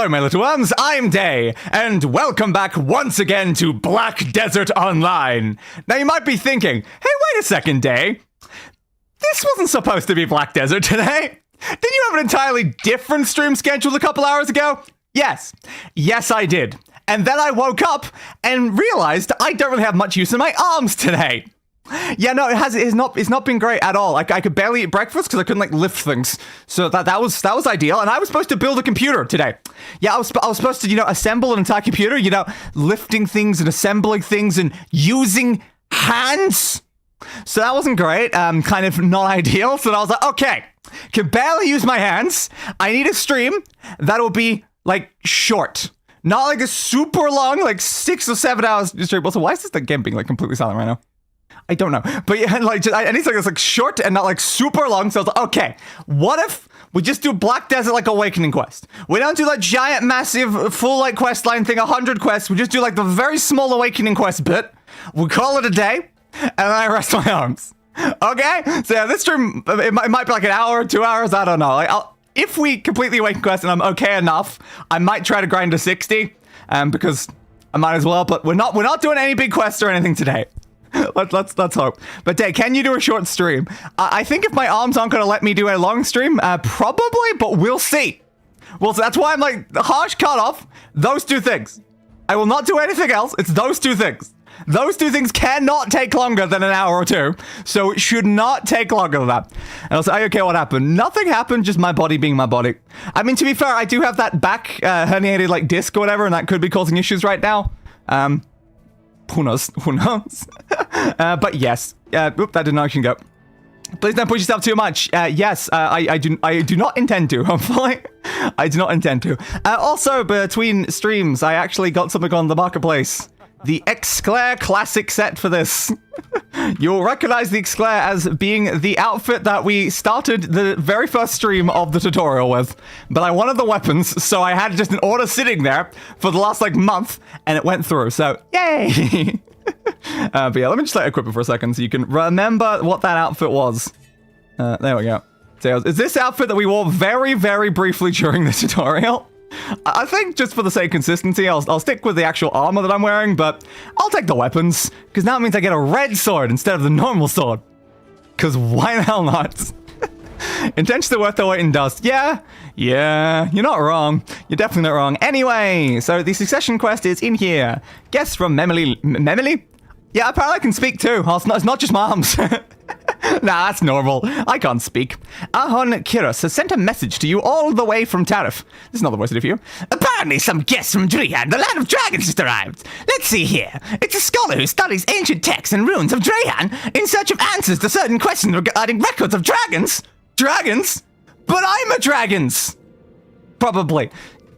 Hello, my little worms, I'm Day, and welcome back once again to Black Desert Online. Now, you might be thinking, hey, wait a second, Day. This wasn't supposed to be Black Desert today. Didn't you have an entirely different stream scheduled a couple hours ago? Yes. Yes, I did. And then I woke up and realized I don't really have much use in my arms today. Yeah, no, it's not been great at all. Like, I could barely eat breakfast because I couldn't lift things. So that was ideal. And I was supposed to build a computer today. Yeah, I was supposed to, assemble an entire computer, lifting things and assembling things and using hands. So that wasn't great. Kind of not ideal. So I was like, okay, can barely use my hands. I need a stream that'll be short. Not a super long, 6 or 7 hours stream. Also, why is this game being completely silent right now? I don't know. But yeah, I need something that's short and not super long. So I was like, okay, what if we just do Black Desert Awakening quest? We don't do giant, massive, full quest line thing, 100 quests. We just do the very small Awakening quest bit. We call it a day, and then I rest my arms. Okay? So yeah, this stream, it might be an hour, 2 hours, I don't know. If we completely Awaken quest and I'm okay enough, I might try to grind to 60, because I might as well, but we're not doing any big quests or anything today. Let's hope. But Day, can you do a short stream? I think if my arms aren't going to let me do a long stream, probably, but we'll see. Well, so that's why I'm harsh cutoff. Those two things. I will not do anything else. It's those two things. Those two things cannot take longer than an hour or two, so it should not take longer than that. And I'll say, okay, what happened? Nothing happened, just my body being my body. I mean, to be fair, I do have that back herniated disc or whatever, and that could be causing issues right now. Who knows? Who knows? But yes. Oop, that did not actually go. Please don't push yourself too much. Yes, I do not intend to, hopefully. I do not intend to. Also, between streams, I actually got something on the marketplace. The Exclair Classic set for this. You'll recognize the Exclair as being the outfit that we started the very first stream of the tutorial with. But I wanted the weapons, so I had just an order sitting there for the last month, and it went through, so yay! But yeah, let me just equip it for a second so you can remember what that outfit was. There we go. So is this outfit that we wore very, very briefly during the tutorial? I think just for the sake of consistency, I'll stick with the actual armor that I'm wearing, but I'll take the weapons, because now it means I get a red sword instead of the normal sword. Because why the hell not? Intentions are worth their weight in dust. Yeah, you're not wrong. You're definitely not wrong. Anyway, so the Succession quest is in here. Guess from Memily? Yeah, apparently I can speak too. Oh, it's not just my arms. Nah, that's normal. I can't speak. Ahon Kiros has sent a message to you all the way from Tarif. This is not the voice of you. Apparently some guests from Drehan, the land of dragons, just arrived. Let's see here. It's a scholar who studies ancient texts and runes of Drehan in search of answers to certain questions regarding records of dragons. Dragons? But I'm a dragons! Probably.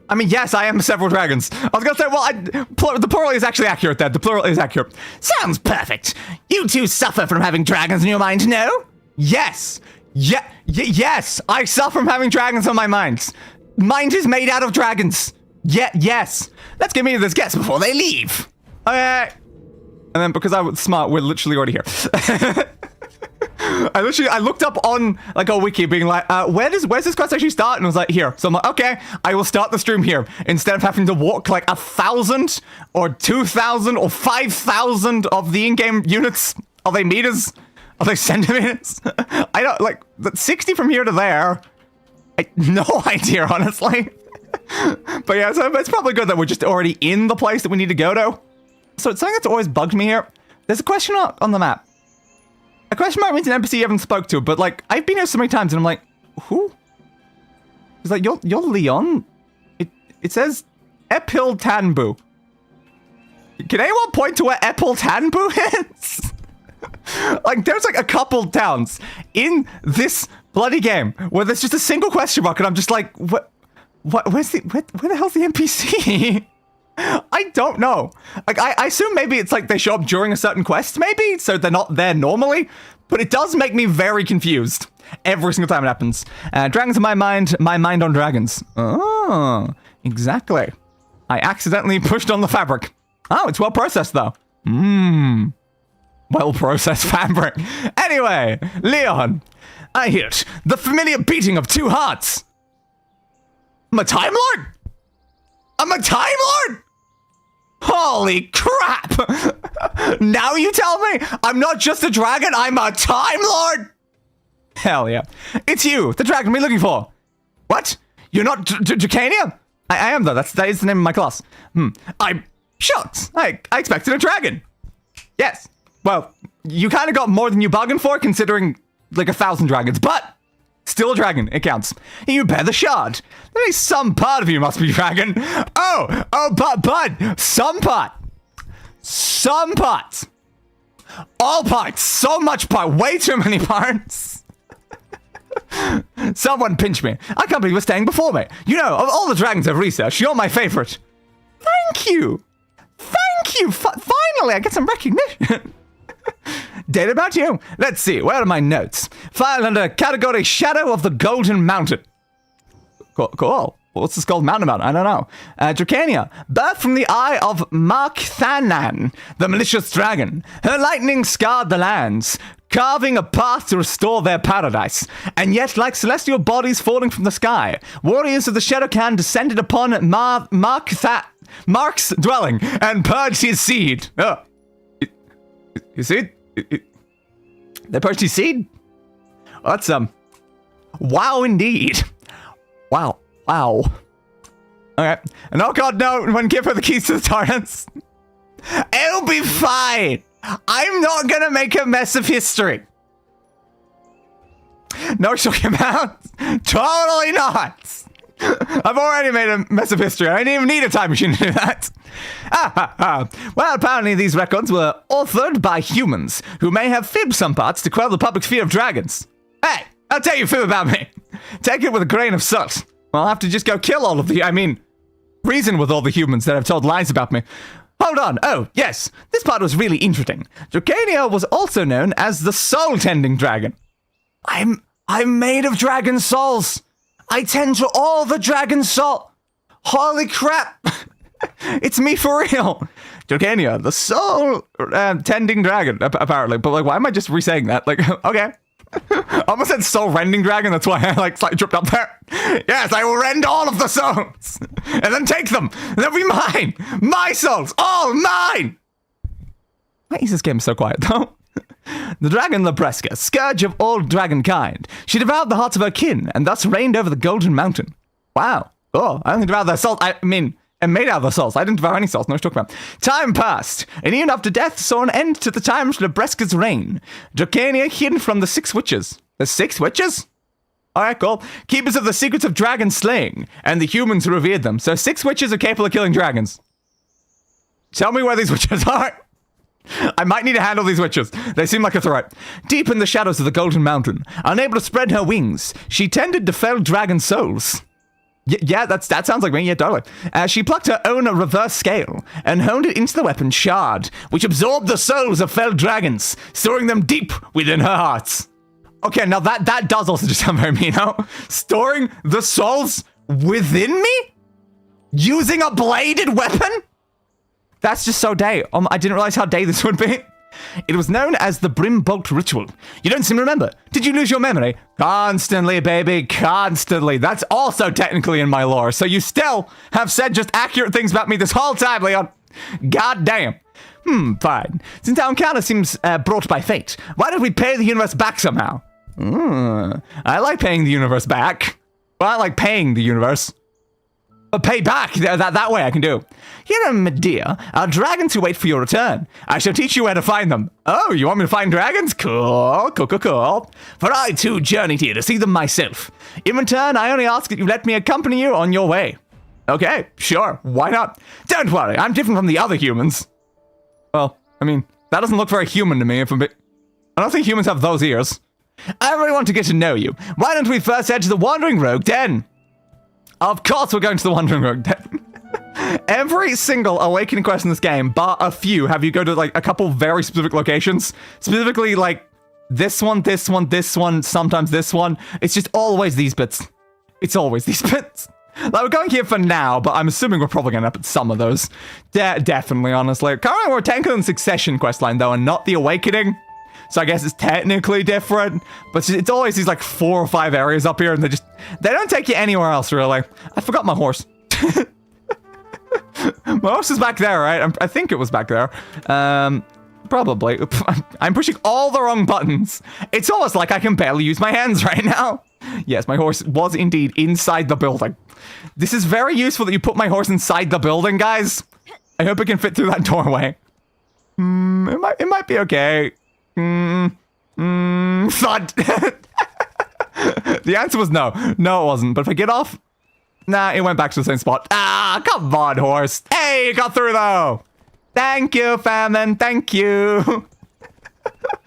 I mean, yes, I am several dragons. I was gonna say, well, the plural is actually accurate then. The plural is accurate. Sounds perfect. You two suffer from having dragons in your mind, no? Yes. Yes, I suffer from having dragons on my mind. Mind is made out of dragons. Yes. Let's get me to this guest before they leave. Okay. And then because I was smart, we're literally already here. I looked up on a wiki being where's this quest actually start? And I was like, here. So I'm like, okay, I will start the stream here instead of having to walk 1,000 or 2,000 or 5,000 of the in-game units. Are they meters? Are they centimeters? I don't 60 from here to there. No idea, honestly. But yeah, so it's probably good that we're just already in the place that we need to go to. So it's something that's always bugged me here. There's a question mark on the map. A question mark means an NPC you haven't spoke to, but I've been here so many times and I'm like, who? It's you're Leon? It says Epil Tanbu. Can anyone point to where Epil Tanbu is? There's a couple towns in this bloody game where there's just a single question mark and I'm just where the hell's the NPC? I don't know. I assume maybe it's they show up during a certain quest, maybe, so they're not there normally, but it does make me very confused every single time it happens. Dragons in my mind on dragons. Oh, exactly. I accidentally pushed on the fabric. Oh, it's well processed though. Well processed fabric. Anyway, Leon, I hear it. The familiar beating of two hearts. I'm a Time Lord? a Time Lord? Holy crap! Now you tell me I'm not just a dragon, I'm a Time Lord? Hell yeah. It's you, the dragon we're looking for. What? You're not Drakania? I am though, that is the name of my class. I'm shocked. I expected a dragon. Yes. Well, you kind of got more than you bargained for, considering like 1,000 dragons, but still a dragon, it counts. You bear the shard. At least some part of you must be dragon. But some part. Some parts. All parts. So much part. Way too many parts. Someone pinch me. I can't believe you're staying before me. You know, of all the dragons I've researched, you're my favorite. Thank you. Thank you. Finally, I get some recognition. Data about you. Let's see. Where are my notes? Filed under category Shadow of the Golden Mountain. Cool. What's this Golden Mountain about? I don't know. Drakania. Birth from the eye of Markthanan, the malicious dragon. Her lightning scarred the lands, carving a path to restore their paradise. And yet, like celestial bodies falling from the sky, warriors of the Shadowcan descended upon Mark's dwelling and purged his seed. Oh. You see? They purged his seed? Well, that's, wow indeed. Wow. Okay. And oh god, no, when give her the keys to the torrents. It'll be fine. I'm not gonna make a mess of history. No shocking about. Totally not. I've already made a mess of history. I didn't even need a time machine to do that. Well, apparently these records were authored by humans who may have fibbed some parts to quell the public's fear of dragons. Hey, I'll tell you a fib about me. Take it with a grain of salt. I'll have to just go kill all of reason with all the humans that have told lies about me. Hold on. Oh, yes. This part was really interesting. Drakania was also known as the soul-tending dragon. I'm made of dragon souls. I tend to all the dragon soul. Holy crap. It's me for real. Drakania, the soul-tending dragon, apparently. But, like, why am I just re-saying that? Like, okay. I almost said soul-rending dragon, that's why I, like, slightly tripped up there. Yes, I will rend all of the souls. And then take them. They'll be mine. My souls. All mine. Why is this game so quiet, though? The dragon Labreska, scourge of all dragonkind. She devoured the hearts of her kin, and thus reigned over the Golden Mountain. Wow. Oh, I only devoured their souls. And made out of the souls. I didn't devour any souls. No, what talking about. Time passed, and even after death saw an end to the times of Labreska's reign. Drakania hid from the 6 witches. The 6 witches? Alright, cool. Keepers of the secrets of dragon slaying, and the humans who revered them. So 6 witches are capable of killing dragons. Tell me where these witches are. I might need to handle these witches. They seem like a threat. Deep in the shadows of the Golden Mountain, unable to spread her wings, she tended to fell dragon souls. Yeah, that sounds like me. Yeah, totally. She plucked her own reverse scale and honed it into the weapon Shard, which absorbed the souls of felled dragons, storing them deep within her hearts. Okay, now that does also just sound very mean, huh? Storing the souls within me? Using a bladed weapon? That's just so day. I didn't realize how day this would be. It was known as the Brimbolt Ritual. You don't seem to remember. Did you lose your memory? Constantly, baby, constantly. That's also technically in my lore, so you still have said just accurate things about me this whole time, Leon. God damn. Fine. Since our encounter seems brought by fate, why don't we pay the universe back somehow? I like paying the universe back. Well, I like paying the universe. But pay back, that way I can do. Here are Medea, our dragons who wait for your return. I shall teach you where to find them. Oh, you want me to find dragons? Cool. For I too journeyed here to see them myself. In return, I only ask that you let me accompany you on your way. Okay, sure, why not? Don't worry, I'm different from the other humans. Well, that doesn't look very human to me. I don't think humans have those ears. I really want to get to know you. Why don't we first head to the Wandering Rogue Den? Of course we're going to the Wandering Rogue Den. Every single Awakening quest in this game, bar a few, have you go to, like, a couple very specific locations. Specifically, like, this one, sometimes this one. It's just always these bits. It's always these bits. Like, we're going here for now, but I'm assuming we're probably going to end up at some of those. Definitely, honestly. Currently, we're tanking the Succession questline, though, and not the Awakening. So I guess it's technically different, but it's always these, like, 4 or 5 areas up here, and they don't take you anywhere else, really. I forgot my horse. My horse is back there, right? I think it was back there. Probably. I'm pushing all the wrong buttons. It's almost like I can barely use my hands right now. Yes, my horse was indeed inside the building. This is very useful that you put my horse inside the building, guys. I hope it can fit through that doorway. It might be okay. Thud. The answer was no. No, it wasn't. But if I get off... Nah, it went back to the same spot. Ah, come on, horse. Hey, you got through, though. Thank you, famine. Thank you.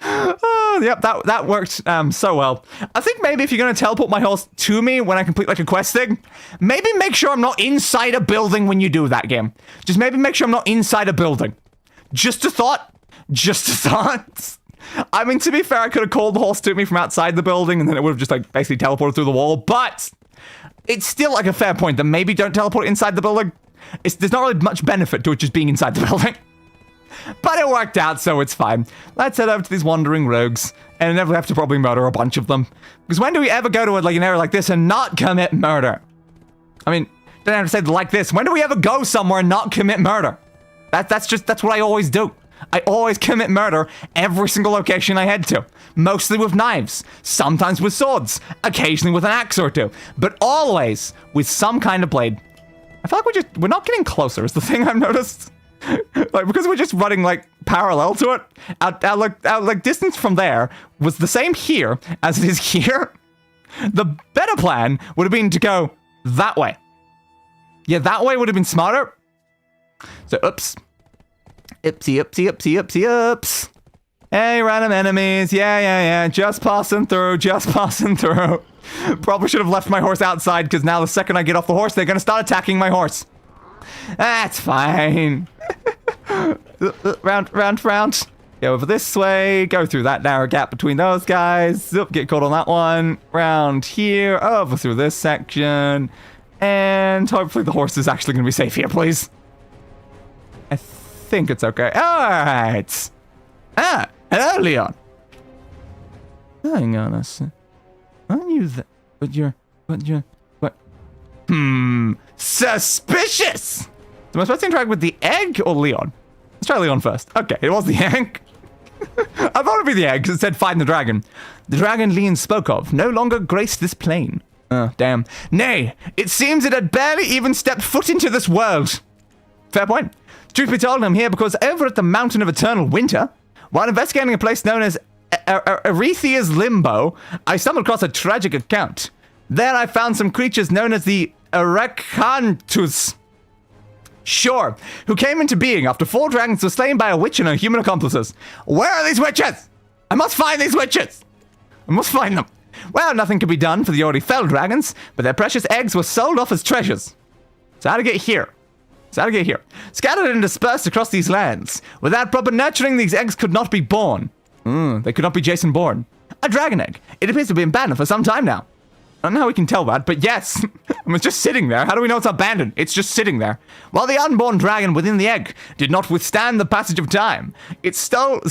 Oh, yep, that worked so well. I think maybe if you're going to teleport my horse to me when I complete, like, a quest thing, maybe make sure I'm not inside a building when you do that game. Just maybe make sure I'm not inside a building. Just a thought. Just a thought. I mean, to be fair, I could have called the horse to me from outside the building, and then it would have just, like, basically teleported through the wall, but... It's still, like, a fair point that maybe don't teleport inside the building. There's not really much benefit to it just being inside the building. But it worked out, so it's fine. Let's head over to these wandering rogues, and then we have to probably murder a bunch of them. Because when do we ever go to, like, an area like this and not commit murder? I mean, don't have to say like this. When do we ever go somewhere and not commit murder? That's what I always do. I always commit murder every single location I head to. Mostly with knives, sometimes with swords, occasionally with an axe or two, but always with some kind of blade. I feel like we're not getting closer is the thing I've noticed. Like, because we're just running, like, parallel to it. Our distance from there was the same here as it is here. The better plan would have been to go that way. Yeah, that way would have been smarter. So, oops. Oopsie, oopsie, oopsie, oopsie, oops. Hey, random enemies. Yeah. Just passing through. Probably should have left my horse outside, because now the second I get off the horse, they're going to start attacking my horse. That's fine. Round. Go over this way. Go through that narrow gap between those guys. Oop, get caught on that one. Round here. Over through this section. And hopefully the horse is actually going to be safe here, please. I think it's okay. Alright. Ah, hello, Leon. Hang on a sec. Aren't you that? But you're... What? Suspicious! So am I supposed to interact with the egg or Leon? Let's try Leon first. Okay, it was the egg. I thought it'd be the egg, because it said find the dragon. The dragon Leon spoke of no longer graced this plane. Oh, damn. Nay, it seems it had barely even stepped foot into this world. Fair point. Truth be told, I'm here because over at the Mountain of Eternal Winter, while investigating a place known as Arethia's Limbo, I stumbled across a tragic account. There I found some creatures known as the Arakantus. Sure, who came into being after 4 dragons were slain by a witch and her human accomplices. Where are these witches? I must find these witches. I must find them. Well, nothing could be done for the already felled dragons, but their precious eggs were sold off as treasures. So how to get here? Scattered and dispersed across these lands. Without proper nurturing, these eggs could not be born. They could not be Jason born. A dragon egg. It appears to be abandoned for some time now. I don't know how we can tell that, but yes. It's just sitting there. How do we know it's abandoned? It's just sitting there. While the unborn dragon within the egg did not withstand the passage of time, its stole?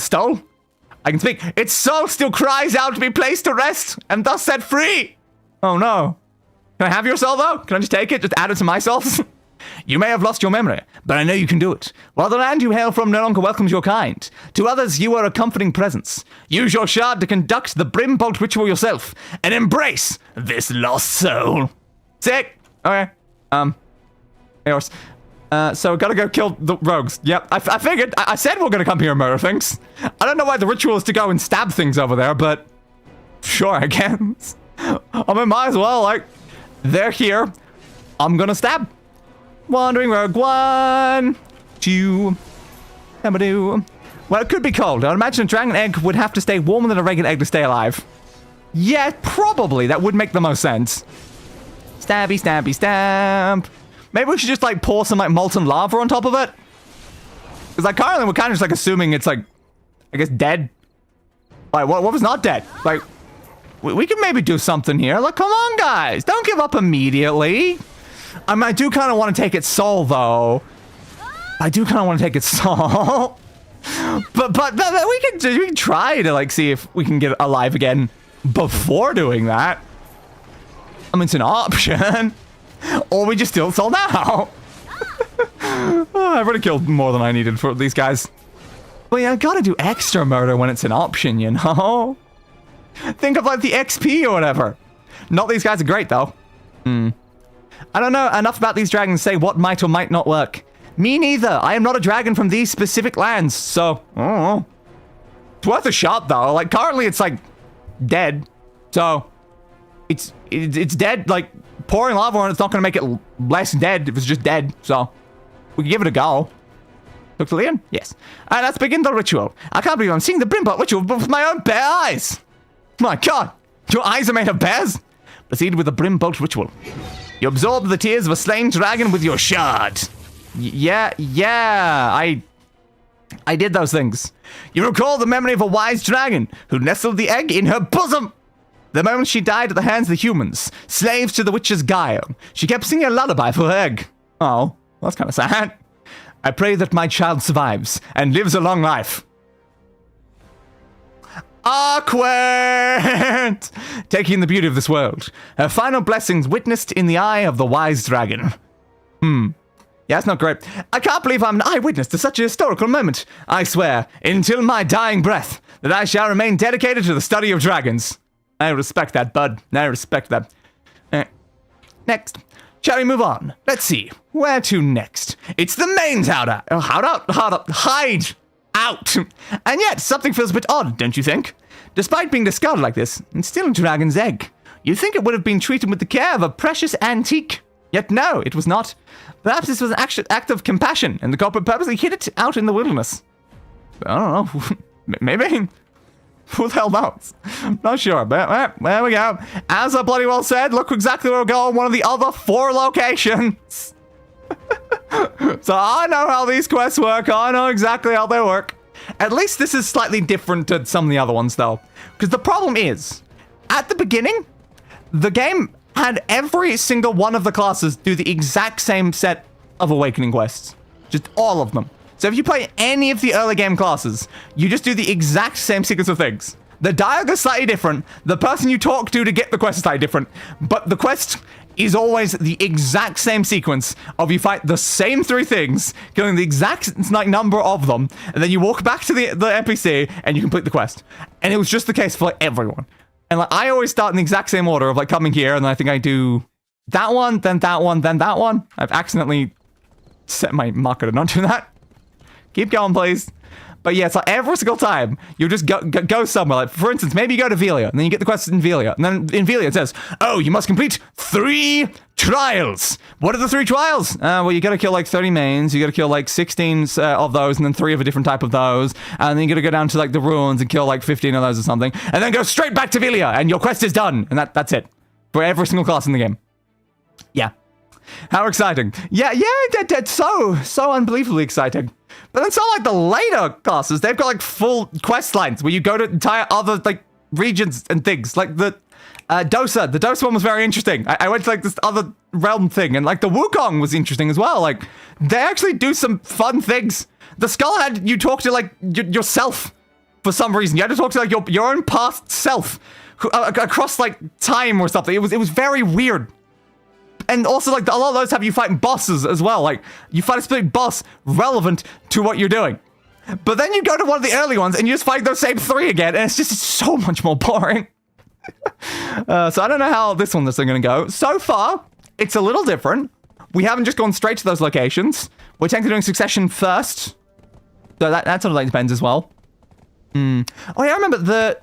I can speak. Its soul still cries out to be placed to rest and thus set free. Oh no. Can I have your soul though? Can I just take it? Just add it to my souls? You may have lost your memory, but I know you can do it. While the land you hail from no longer welcomes your kind, to others you are a comforting presence. Use your shard to conduct the Brimbolt ritual yourself, and embrace this lost soul. Sick! Okay. Hey, horse. So we gotta go kill the rogues. Yep, I figured. I said we're gonna come here and murder things. I don't know why the ritual is to go and stab things over there, but... Sure, I guess. I mean, might as well, like... They're here. I'm gonna stab. Wandering rogue 1, 2, 2. Well, it could be cold. I'd imagine a dragon egg would have to stay warmer than a regular egg to stay alive. Yeah, probably. That would make the most sense. Stabby, stabby, stab. Maybe we should just, like, pour some, like, molten lava on top of it. Because, like, currently we're kind of just, like, assuming it's, like, I guess, dead. Like, what was not dead? Like, we can maybe do something here. Like, come on, guys. Don't give up immediately. I do kind of want to take its soul, though. I do kind of want to take its soul. but we can try to, like, see if we can get it alive again before doing that. I mean, it's an option. Or we just steal its soul now. I've already killed more than I needed for these guys. But yeah, I gotta do extra murder when it's an option, you know? Think of like the XP or whatever. Not these guys are great though. I don't know enough about these dragons to say what might or might not work. Me neither. I am not a dragon from these specific lands, so I don't know. It's worth a shot though. Like currently it's like dead. So it's dead. Like pouring lava on it's not gonna make it less dead if it's just dead. So we can give it a go. Look to Leon? Yes. And let's begin the ritual. I can't believe I'm seeing the Brimbolt ritual with my own bare eyes. My god, your eyes are made of bears? Proceed with the Brimbolt ritual. You absorb the tears of a slain dragon with your shard. Yeah, I did those things. You recall the memory of a wise dragon who nestled the egg in her bosom. The moment she died at the hands of the humans, slaves to the witch's guile, she kept singing a lullaby for her egg. Oh, that's kind of sad. I pray that my child survives and lives a long life. Awkward! Taking the beauty of this world. Her final blessings witnessed in the eye of the wise dragon. Yeah, that's not great. I can't believe I'm an eyewitness to such a historical moment. I swear, until my dying breath, that I shall remain dedicated to the study of dragons. I respect that, bud. I respect that. Next. Shall we move on? Let's see. Where to next? It's the main tower. Oh, hide out. And yet, something feels a bit odd, don't you think? Despite being discarded like this, it's still a dragon's egg. You'd think it would have been treated with the care of a precious antique. Yet no, it was not. Perhaps this was an act of compassion, and the culprit purposely hid it out in the wilderness. I don't know. Maybe. Who the hell knows? Not sure, but there we go. As I bloody well said, look exactly where we're going, one of the other 4 locations. So I know how these quests work, I know exactly how they work. At least this is slightly different to some of the other ones though. Because the problem is, at the beginning, the game had every single one of the classes do the exact same set of awakening quests. Just all of them. So if you play any of the early game classes, you just do the exact same sequence of things. The dialogue is slightly different, the person you talk to get the quest is slightly different, but the quest is always the exact same sequence of you fight the same 3 things, killing the exact number of them, and then you walk back to the NPC and you complete the quest. And it was just the case for like everyone. And like I always start in the exact same order of like coming here, and then I think I do that one, then that one, then that one. I've accidentally set my marker to not do that. Keep going, please. But yeah, it's like every single time you just go somewhere. Like, for instance, maybe you go to Velia, and then you get the quest in Velia. And then in Velia it says, oh, you must complete 3 trials. What are the 3 trials? Well, you gotta kill like 30 mains, you gotta kill like 16 of those, and then 3 of a different type of those. And then you gotta go down to like the ruins and kill like 15 of those or something. And then go straight back to Velia, and your quest is done. And that's it. For every single class in the game. Yeah. How exciting. Yeah, that's so unbelievably exciting. But then some like the later classes, they've got like full quest lines where you go to entire other like regions and things. Like the Dosa. The Dosa one was very interesting. I went to like this other realm thing, and like the Wukong was interesting as well. Like they actually do some fun things. The Skull had you talk to like yourself for some reason. You had to talk to like your own past self across like time or something. It was very weird. And also, like, a lot of those have you fighting bosses as well. Like, you fight a specific boss relevant to what you're doing. But then you go to one of the early ones and you just fight those same 3 again, and it's so much more boring. So I don't know how this one is going to go. So far, it's a little different. We haven't just gone straight to those locations. We're technically doing Succession first. So that sort of like depends as well. Oh yeah, I remember the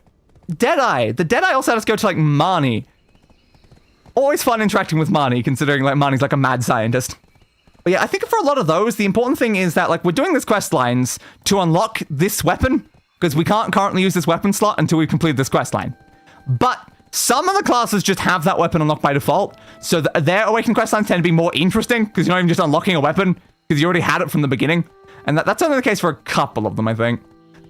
Deadeye. The Deadeye also had us go to, like, Marnie. Always fun interacting with Marnie, considering like Marnie's like a mad scientist. But yeah, I think for a lot of those, the important thing is that like we're doing this quest lines to unlock this weapon, because we can't currently use this weapon slot until we complete this quest line. But some of the classes just have that weapon unlocked by default, so their awakening quest lines tend to be more interesting, because you're not even just unlocking a weapon, because you already had it from the beginning. And that's only the case for a couple of them, I think.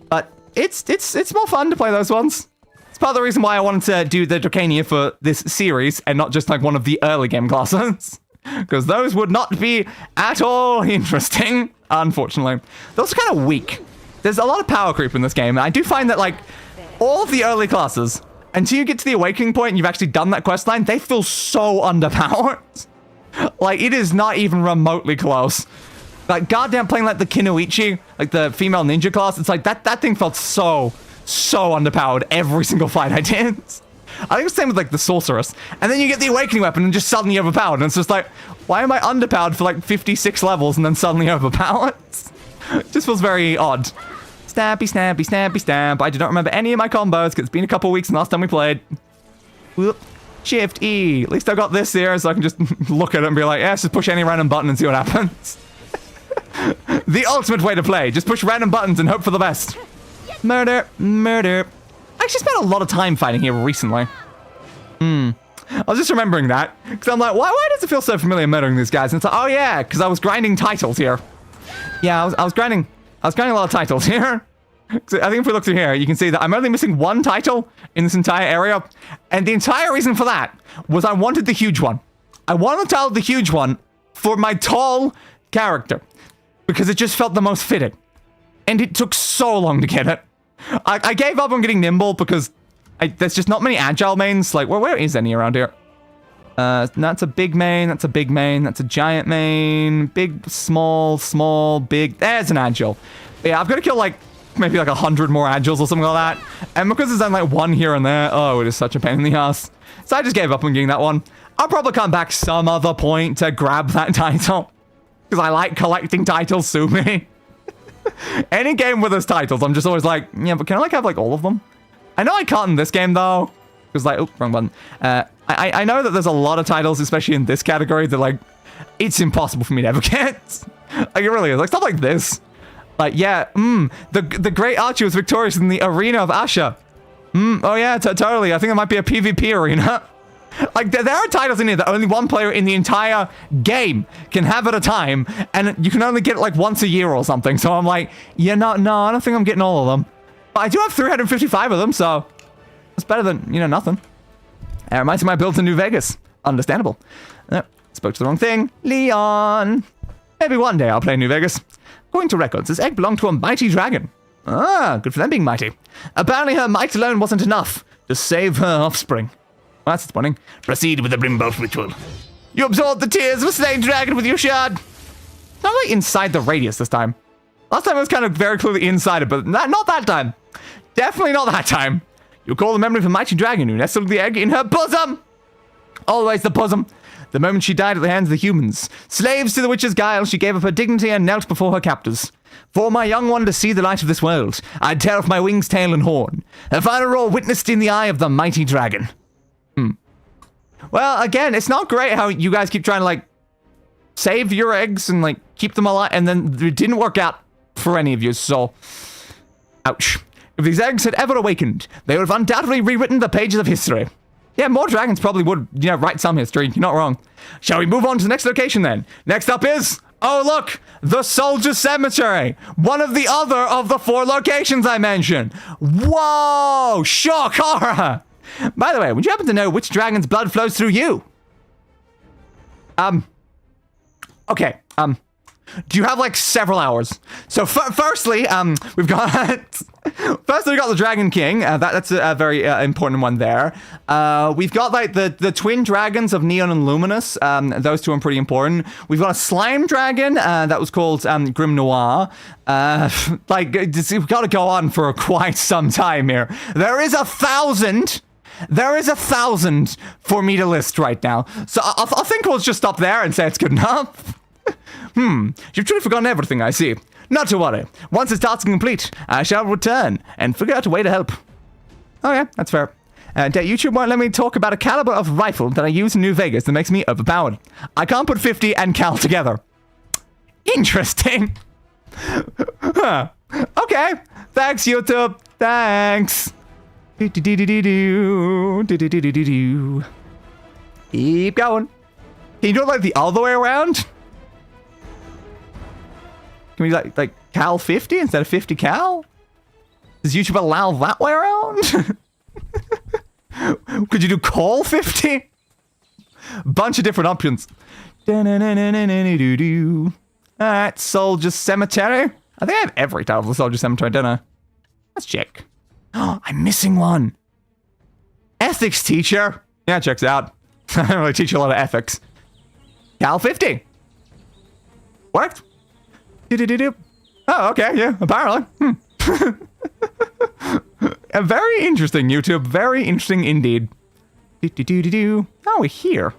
But it's more fun to play those ones. It's part of the reason why I wanted to do the Drakania for this series and not just like one of the early game classes. Because those would not be at all interesting, unfortunately. Those are kind of weak. There's a lot of power creep in this game, and I do find that like all of the early classes, until you get to the awakening point and you've actually done that quest line, they feel so underpowered. Like it is not even remotely close. Like, goddamn, playing like the Kinoichi, like the female ninja class, it's like that thing felt so underpowered every single fight I did. I think it's the same with like the sorceress. And then you get the awakening weapon and just suddenly overpowered. And it's just like, why am I underpowered for like 56 levels and then suddenly overpowered? It just feels very odd. Snappy, snappy, snappy, stamp. I do not remember any of my combos because it's been a couple weeks since last time we played. Whoop. Shift E. At least I got this here so I can just look at it and be like, yeah, just push any random button and see what happens. The ultimate way to play. Just push random buttons and hope for the best. Murder, murder. I actually spent a lot of time fighting here recently. I was just remembering that. Because I'm like, why does it feel so familiar murdering these guys? And it's like, oh yeah, because I was grinding titles here. Yeah, I was grinding a lot of titles here. So I think if we look through here, you can see that I'm only missing one title in this entire area. And the entire reason for that was I wanted the huge one. I wanted to tell the huge one for my tall character. Because it just felt the most fitting. And it took so long to get it. I gave up on getting nimble because there's just not many agile mains. Like, where is any around here? That's a big main, that's a big main, that's a giant main. Big, small, small, big. There's an agile. But yeah, I've got to kill like maybe like 100 more agiles or something like that. And because there's only like one here and there, oh, it is such a pain in the ass. So I just gave up on getting that one. I'll probably come back some other point to grab that title. Because I like collecting titles, sue me. Any game with those titles, I'm just always like, yeah, but can I like have like all of them? I know I can't in this game though. Because like, oh, wrong button. I know that there's a lot of titles, especially in this category, that like, it's impossible for me to ever get. Like it really is. Like stuff like this. Like, yeah, the great archer was victorious in the arena of Asha. Oh yeah, totally. I think it might be a PvP arena. Like, there are titles in here that only one player in the entire game can have at a time, and you can only get it, like, once a year or something. So I'm like, yeah, no, I don't think I'm getting all of them. But I do have 355 of them, so that's better than, you know, nothing. It reminds me of my build to New Vegas. Understandable. Spoke to the wrong thing. Leon. Maybe one day I'll play New Vegas. According to records, this egg belonged to a mighty dragon. Ah, good for them being mighty. Apparently her might alone wasn't enough to save her offspring. Well, that's disappointing. Proceed with the Brimbolt ritual. You absorb the tears of a slain dragon with your shard. Not really inside the radius this time. Last time it was kind of very clearly inside it, but not that time. Definitely not that time. You call the memory of a mighty dragon who nestled the egg in her bosom. Always the bosom. The moment she died at the hands of the humans. Slaves to the witch's guile, she gave up her dignity and knelt before her captors. For my young one to see the light of this world, I'd tear off my wings, tail, and horn. Her final roar witnessed in the eye of the mighty dragon. Well, again, it's not great how you guys keep trying to, like, save your eggs and, like, keep them alive, and then it didn't work out for any of you, so... Ouch. If these eggs had ever awakened, they would have undoubtedly rewritten the pages of history. Yeah, more dragons probably would, you know, write some history. You're not wrong. Shall we move on to the next location, then? Next up is... Oh, look! The Soldier Cemetery! One of the other of the 4 locations I mentioned! Whoa! Shock horror! By the way, would you happen to know which dragon's blood flows through you? Okay, do you have, like, several hours? So, firstly, we've got... Firstly, we got the Dragon King. That's a very important one there. We've got, like, the twin dragons of Neon and Luminous. Those two are pretty important. We've got a slime dragon that was called Grim Noir. Like, we've got to go on for quite some time here. There is 1,000... There is 1,000 for me to list right now. So I think we'll just stop there and say it's good enough. You've truly forgotten everything, I see. Not to worry. Once this task is complete, I shall return and figure out a way to help. Oh yeah, that's fair. YouTube won't let me talk about a caliber of rifle that I use in New Vegas that makes me overpowered. I can't put 50 and cal together. Interesting. Huh. Okay. Thanks, YouTube. Thanks. Keep going. Can you do it like the other way around? Can we like cal 50 instead of 50 cal? Does YouTube allow that way around? Could you do call 50? Bunch of different options. Alright, Soldier Cemetery. I think I have every title of the Soldier Cemetery, don't I? Let's check. Oh, I'm missing one. Ethics teacher. Yeah, checks out. I don't really teach you a lot of ethics. Cal 50. Worked. Do-do-do-do. Oh, okay, yeah, apparently. Very interesting, YouTube. Very interesting indeed. Do-do-do-do-do. Oh, we're here.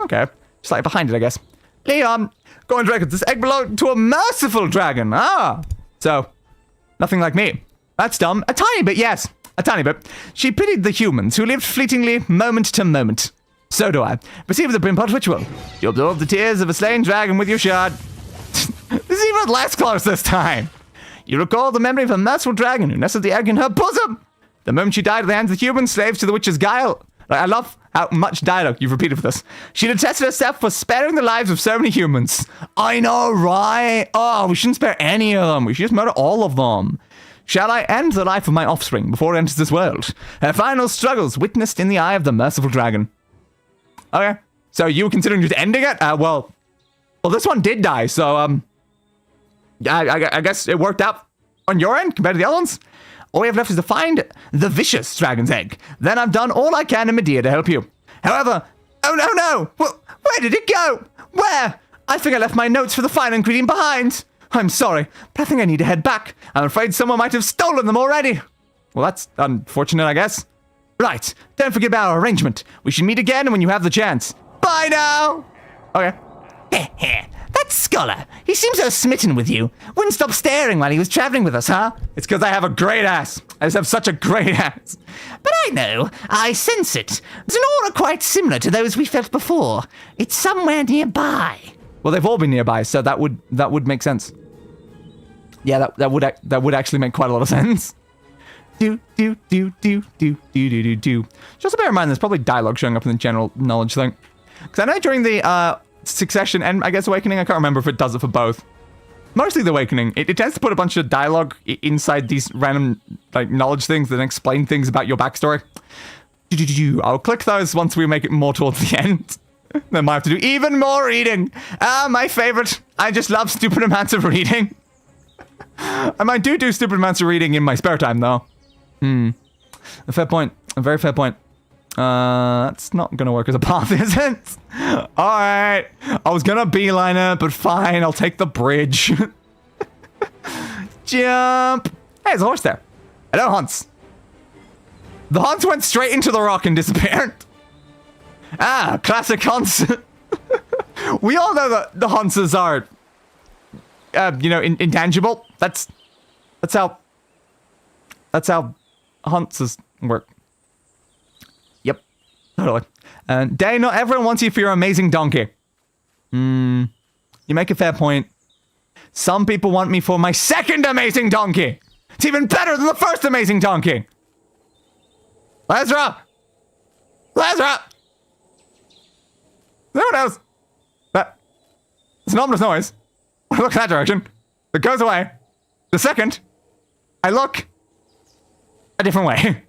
Okay. Just like behind it, I guess. Leon, go and drink. This egg belonged to a merciful dragon. Ah. So, nothing like me. That's dumb. A tiny bit, yes. A tiny bit. She pitied the humans who lived fleetingly, moment to moment. So do I. Perceive the Brimpot ritual. You absorb the tears of a slain dragon with your shard. This is even less close this time. You recall the memory of a merciful dragon who nestled the egg in her bosom. The moment she died at the hands of the humans, slaves to the witch's guile. I love how much dialogue you've repeated for this. She detested herself for sparing the lives of so many humans. I know, right? Oh, we shouldn't spare any of them. We should just murder all of them. Shall I end the life of my offspring before it enters this world? Her final struggles witnessed in the eye of the merciful dragon. Okay. So you were considering just ending it? Well, this one did die, so, I guess it worked out on your end compared to the other ones. All we have left is to find the vicious dragon's egg. Then I've done all I can in Medea to help you. However, oh no! Where did it go? Where? I think I left my notes for the final ingredient behind. I'm sorry, but I think I need to head back. I'm afraid someone might have stolen them already. Well, that's unfortunate, I guess. Right, don't forget about our arrangement. We should meet again when you have the chance. Bye now! Okay. That scholar, he seems so smitten with you. Wouldn't stop staring while he was traveling with us, huh? It's because I have a great ass. I just have such a great ass. But I know, I sense it. There's an aura quite similar to those we felt before. It's somewhere nearby. Well, they've all been nearby, so that would make sense. Yeah, that would actually make quite a lot of sense. Do. Just also bear in mind, there's probably dialogue showing up in the general knowledge thing. Because I know during the Succession and I guess Awakening, I can't remember if it does it for both. Mostly the Awakening, it tends to put a bunch of dialogue inside these random like knowledge things that explain things about your backstory. I'll click those once we make it more towards the end. Then might have to do even more reading. My favorite. I just love stupid amounts of reading. I might do stupid amounts of reading in my spare time though. A fair point. A very fair point. That's not gonna work as a path, is it? Alright. I was gonna beeline it, but fine, I'll take the bridge. Jump! Hey, there's a horse there. Hello, Hans. The Hans went straight into the rock and disappeared. Ah, classic Hans. We all know that the Hanses are, intangible. That's how Hanses work. Yep, totally. And Day, not everyone wants you for your amazing donkey. You make a fair point. Some people want me for my second amazing donkey. It's even better than the first amazing donkey. Lazarus! No one else. It's an ominous noise. I look in that direction. It goes away. The second, I look a different way.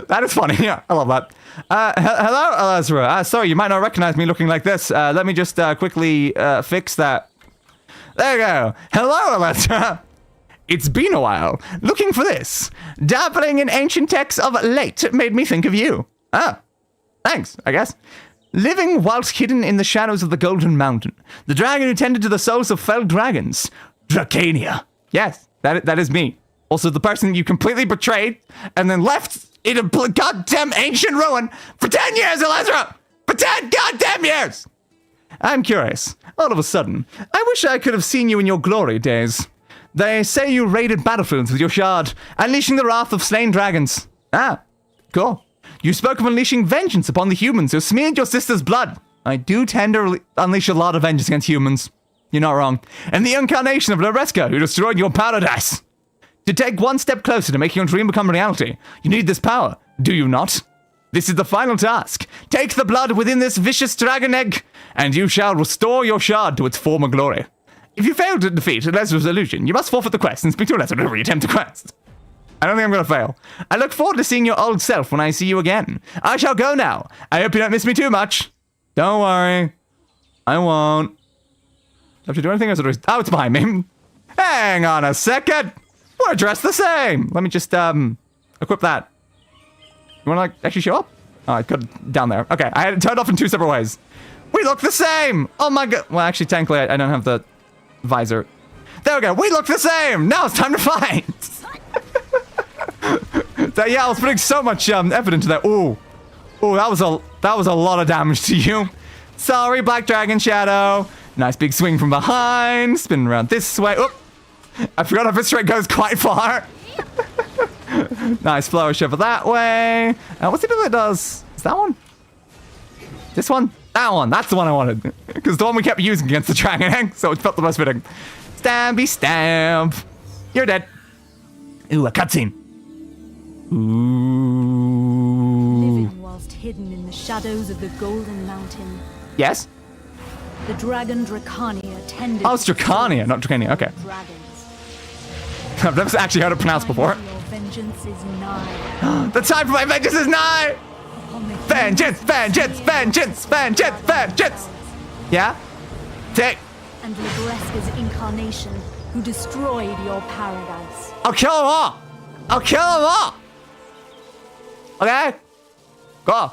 That is funny. Yeah, I love that. Hello, Lazarus. Sorry, you might not recognize me looking like this. Let me just quickly fix that. There you go. Hello, Lazarus. It's been a while. Looking for this. Dabbling in ancient texts of late made me think of you. Ah, thanks, I guess. Living whilst hidden in the shadows of the Golden Mountain. The dragon who tended to the souls of felled dragons. Drakania. Yes, that is me. Also the person you completely betrayed and then left in a goddamn ancient ruin for 10 years, Lazarus! For 10 goddamn years! I'm curious. All of a sudden, I wish I could have seen you in your glory days. They say you raided battlefields with your shard, unleashing the wrath of slain dragons. Ah, cool. You spoke of unleashing vengeance upon the humans who smeared your sister's blood. I do tend to unleash a lot of vengeance against humans. You're not wrong. And the incarnation of Loreska who destroyed your paradise. To take one step closer to making your dream become reality, you need this power, do you not? This is the final task. Take the blood within this vicious dragon egg, and you shall restore your shard to its former glory. If you fail to defeat Lazarus' illusion, you must forfeit the quest and speak to Lazarus whenever you attempt a quest. I don't think I'm going to fail. I look forward to seeing your old self when I see you again. I shall go now. I hope you don't miss me too much. Don't worry. I won't. Do I have to do anything? Oh, it's behind me. Hang on a second. We're dressed the same. Let me just, equip that. You want to, like, actually show up? Oh, I got it down there. Okay, I had it turned off in 2 separate ways. We look the same! Oh my god. Well, actually, technically, I don't have the visor. There we go. We look the same! Now it's time to fight! So, yeah, I was putting so much effort into that. Ooh. Ooh, that was a lot of damage to you. Sorry, Black Dragon Shadow. Nice big swing from behind. Spin around this way. Oop. I forgot if this straight goes quite far. Nice flourish over that way. What's the other that does? Is that one? This one? That one. That's the one I wanted. Because the one we kept using against the dragon egg, so it felt the most fitting. Stampy stamp. You're dead. Ooh, a cutscene. Ooh. Living whilst hidden in the shadows of the Golden Mountain. Yes? The dragon Drakania tended. Oh, it's Drakania, not Drakania. Okay. Dragons. I've never actually heard it pronounced before. Your vengeance is nigh. The time for my vengeance is nigh! Vengeance, vengeance, vengeance, vengeance, vengeance! Yeah? Take. And Libresca's incarnation, who destroyed your paradise. I'll kill them all! I'll kill them all! Okay? Go.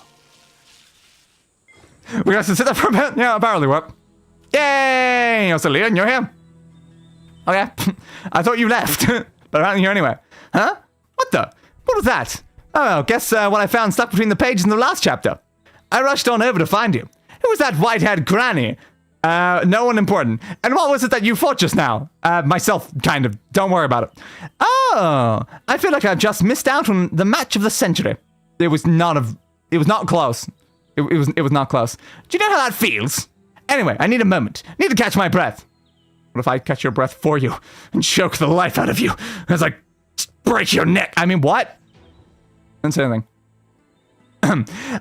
We got to sit there for a bit? Yeah, apparently work. Yay! So Leon, you're here. Okay. I thought you left. But apparently you're anyway. Huh? What the? What was that? Oh, well, guess what I found stuck between the pages in the last chapter. I rushed on over to find you. Who was that white-haired granny? No one important. And what was it that you fought just now? Myself, kind of. Don't worry about it. Oh, I feel like I just missed out on the match of the century. It was not close. It was not close. Do you know how that feels? Anyway, I need a moment. Need to catch my breath. What if I catch your breath for you and choke the life out of you as I break your neck? I mean, what? Didn't say anything.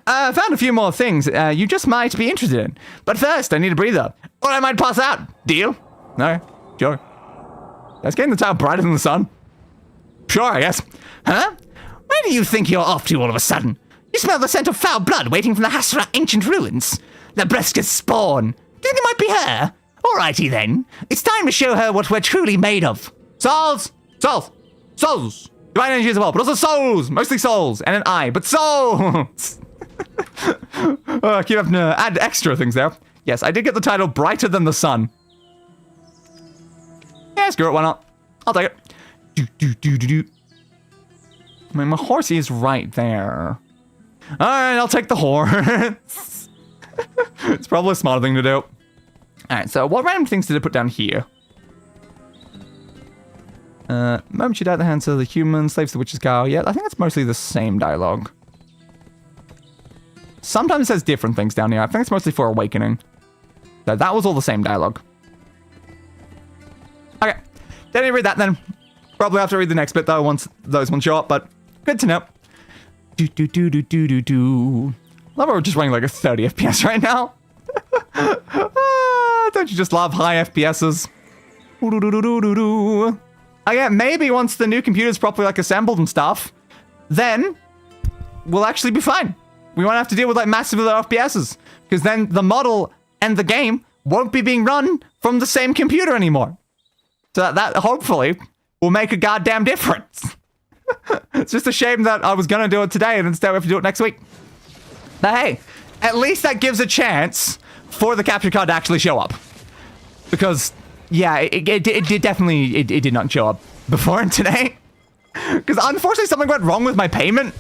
I found a few more things you just might be interested in. But first, I need a breather, or I might pass out. Deal? No? Sure. That's getting the town brighter than the sun. Sure, I guess. Huh? Where do you think you're off to all of a sudden? You smell the scent of foul blood waiting from the Hasra ancient ruins. Libresca's spawn. Do you think it might be her? Alrighty then. It's time to show her what we're truly made of. Souls! Souls! Souls! Divine energy as well, but also souls! Mostly souls. And an eye, but souls! I keep having to add extra things there. Yes, I did get the title Brighter Than the Sun. Yeah, screw it, why not? I'll take it. I mean, my horsey is right there. Alright, I'll take the horse. It's probably a smarter thing to do. Alright, so what random things did I put down here? Moment you die at the hands of the human, slaves to the witch's cow. Yeah, I think it's mostly the same dialogue. Sometimes it says different things down here. I think it's mostly for Awakening. So that was all the same dialogue. Okay, didn't read that then. Probably have to read the next bit though once those ones show up, but good to know. Love how we're just running like a 30 FPS right now. Don't you just love high FPSs? Yeah, maybe once the new computer's properly like assembled and stuff, then we'll actually be fine. We won't have to deal with like massive low FPSs, because then the model and the game won't be being run from the same computer anymore. So that hopefully will make a goddamn difference. It's just a shame that I was gonna do it today and instead we have to do it next week. But hey, at least that gives a chance for the capture card to actually show up. Because, yeah, it did not show up before today. Because unfortunately something went wrong with my payment.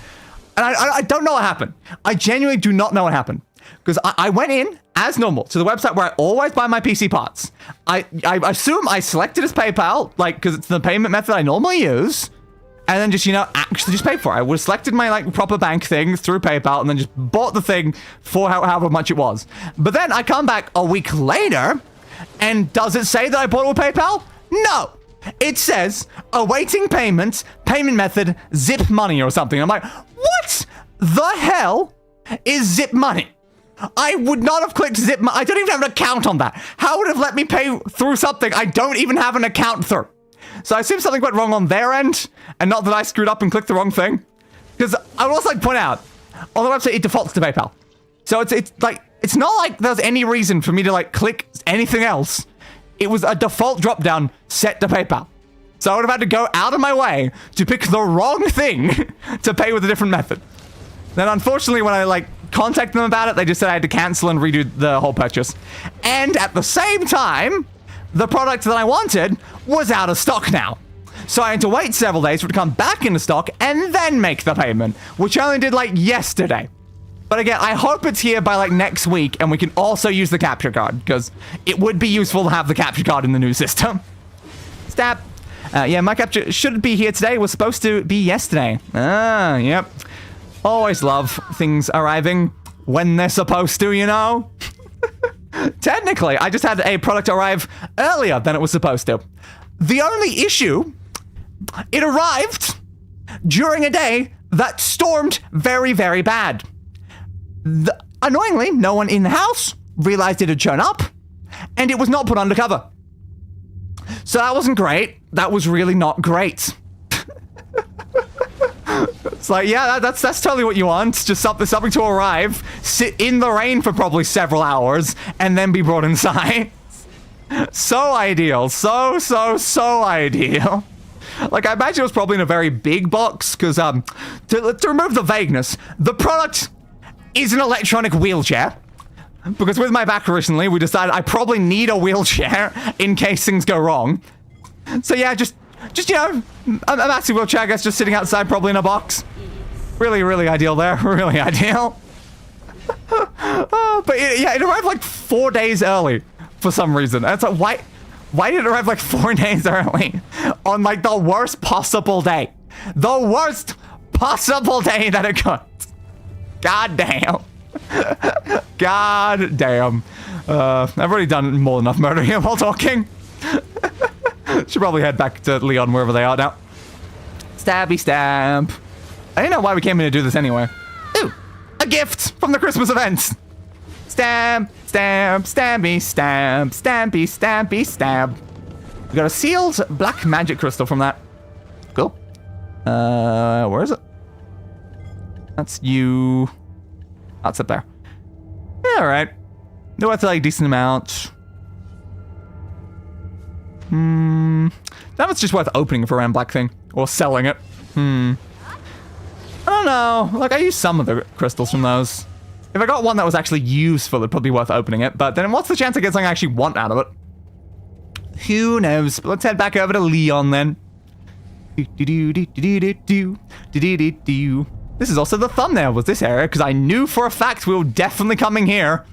And I don't know what happened. I genuinely do not know what happened. Because I went in, as normal, to the website where I always buy my PC parts. I assume I selected as PayPal, like, because it's the payment method I normally use. And then just, you know, actually just paid for it. I would have selected my, like, proper bank thing through PayPal and then just bought the thing for however much it was. But then I come back a week later, and does it say that I bought it with PayPal? No! It says, awaiting payment, payment method, Zip Money or something. I'm like, what the hell is Zip Money? I would not have clicked Zip Money. I don't even have an account on that. How would it have let me pay through something I don't even have an account through? So I assume something went wrong on their end, and not that I screwed up and clicked the wrong thing. Because I would also like to point out, on the website, it defaults to PayPal. So it's like, it's not like there's any reason for me to like click anything else. It was a default drop-down set to PayPal. So I would have had to go out of my way to pick the wrong thing to pay with a different method. Then unfortunately, when I like contacted them about it, they just said I had to cancel and redo the whole purchase. And at the same time, the product that I wanted was out of stock now. So I had to wait several days for it to come back into stock and then make the payment, which I only did like yesterday. But again, I hope it's here by like next week and we can also use the capture card because it would be useful to have the capture card in the new system. Stab. Yeah, my capture should be here today. It was supposed to be yesterday. Ah, yep. Always love things arriving when they're supposed to, you know? Technically, I just had a product arrive earlier than it was supposed to. The only issue, it arrived during a day that stormed very, very bad. Annoyingly, no one in the house realized it had shown up, and it was not put under cover. So that wasn't great. That was really not great. It's like, yeah, that's totally what you want. Just something to arrive, sit in the rain for probably several hours, and then be brought inside. So ideal. So ideal. Like, I imagine it was probably in a very big box, because, to remove the vagueness, the product is an electronic wheelchair. Because with my back recently, we decided I probably need a wheelchair in case things go wrong. So yeah, just you know, a massive wheelchair, I guess, just sitting outside, probably in a box. Really, really ideal there. Really ideal. But it arrived like 4 days early for some reason. It's like, why did it arrive like 4 days early on like the worst possible day? The worst possible day that it could. God damn. God damn. I've already done more than enough murder here while talking. Should probably head back to Leon wherever they are now. Stabby stab. I didn't know why we came in to do this anyway. Ooh, a gift from the Christmas event. Stab, stab, stabby, stab, stabby, stabby, stab. We got a sealed black magic crystal from that. Cool. Where is it? That's you. That's up there. Yeah, alright. No, that's like a decent amount. That was just worth opening for a random black thing. Or selling it. I don't know. Like, I used some of the crystals from those. If I got one that was actually useful, it'd probably be worth opening it. But then what's the chance I get something I actually want out of it? Who knows? But let's head back over to Leon then. This is also the thumbnail, was this area, because I knew for a fact we were definitely coming here.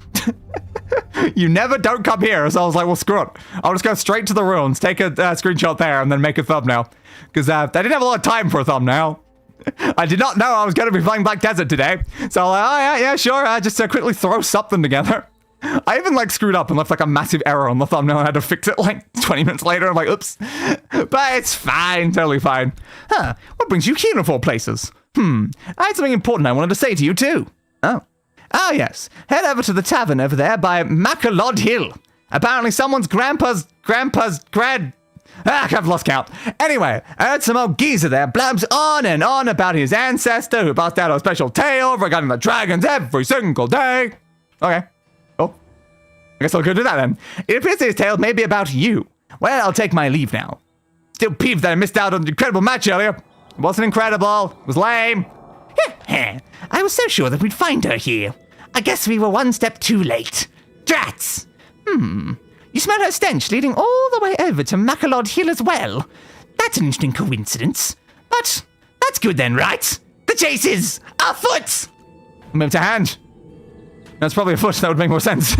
You never don't come here, so I was like, well, screw it. I'll just go straight to the ruins, take a screenshot there, and then make a thumbnail. Because I didn't have a lot of time for a thumbnail. I did not know I was going to be playing Black Desert today. So I'm like, oh, yeah, sure, just quickly throw something together. I even, like, screwed up and left, like, a massive error on the thumbnail. I had to fix it, like, 20 minutes later. I'm like, oops. But it's fine, totally fine. Huh, what brings you here of all places? I had something important I wanted to say to you, too. Oh. Ah, yes. Head over to the tavern over there by Macalod Hill. Apparently someone's grandpa's grad... I've lost count. Anyway, I heard some old geezer there blabs on and on about his ancestor who passed out a special tale regarding the dragons every single day. Okay. Oh. I guess I'll go do that then. It appears his tale may be about you. Well, I'll take my leave now. Still peeved that I missed out on the incredible match earlier. It wasn't incredible. It was lame. I was so sure that we'd find her here. I guess we were one step too late. Drats! You smell her stench leading all the way over to Macalod Hill as well. That's an interesting coincidence. But that's good then, right? The chase is afoot! Move to hand. That's probably a foot. That would make more sense.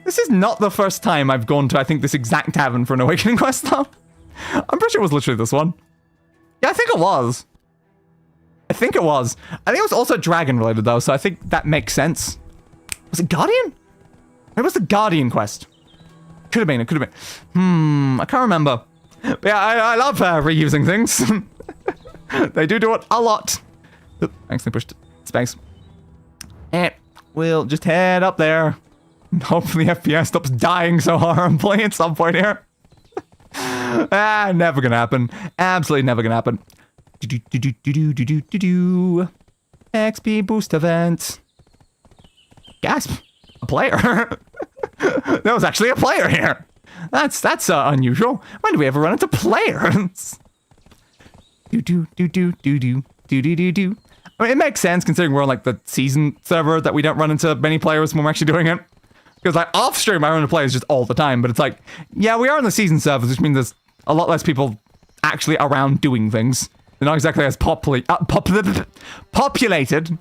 This is not the first time I've gone to, I think, this exact tavern for an Awakening quest, though. I'm pretty sure it was literally this one. Yeah, I think it was. I think it was also dragon related though, so I think that makes sense. Was it Guardian? Maybe it was the Guardian quest. Could have been, it could have been. I can't remember. But yeah, I love reusing things. They do it a lot. Oop, accidentally pushed space. And we'll just head up there. And hopefully FPS stops dying so horribly at some point here. Never gonna happen. Absolutely never gonna happen. XP boost event. Gasp. A player. There was actually a player here. That's unusual. When do we ever run into players? I mean, it makes sense considering we're on like the season server that we don't run into many players when we're actually doing it. Because like off stream, I run into players just all the time, but it's like, yeah, we are on the season servers, which means there's a lot less people actually around doing things. They're not exactly as populated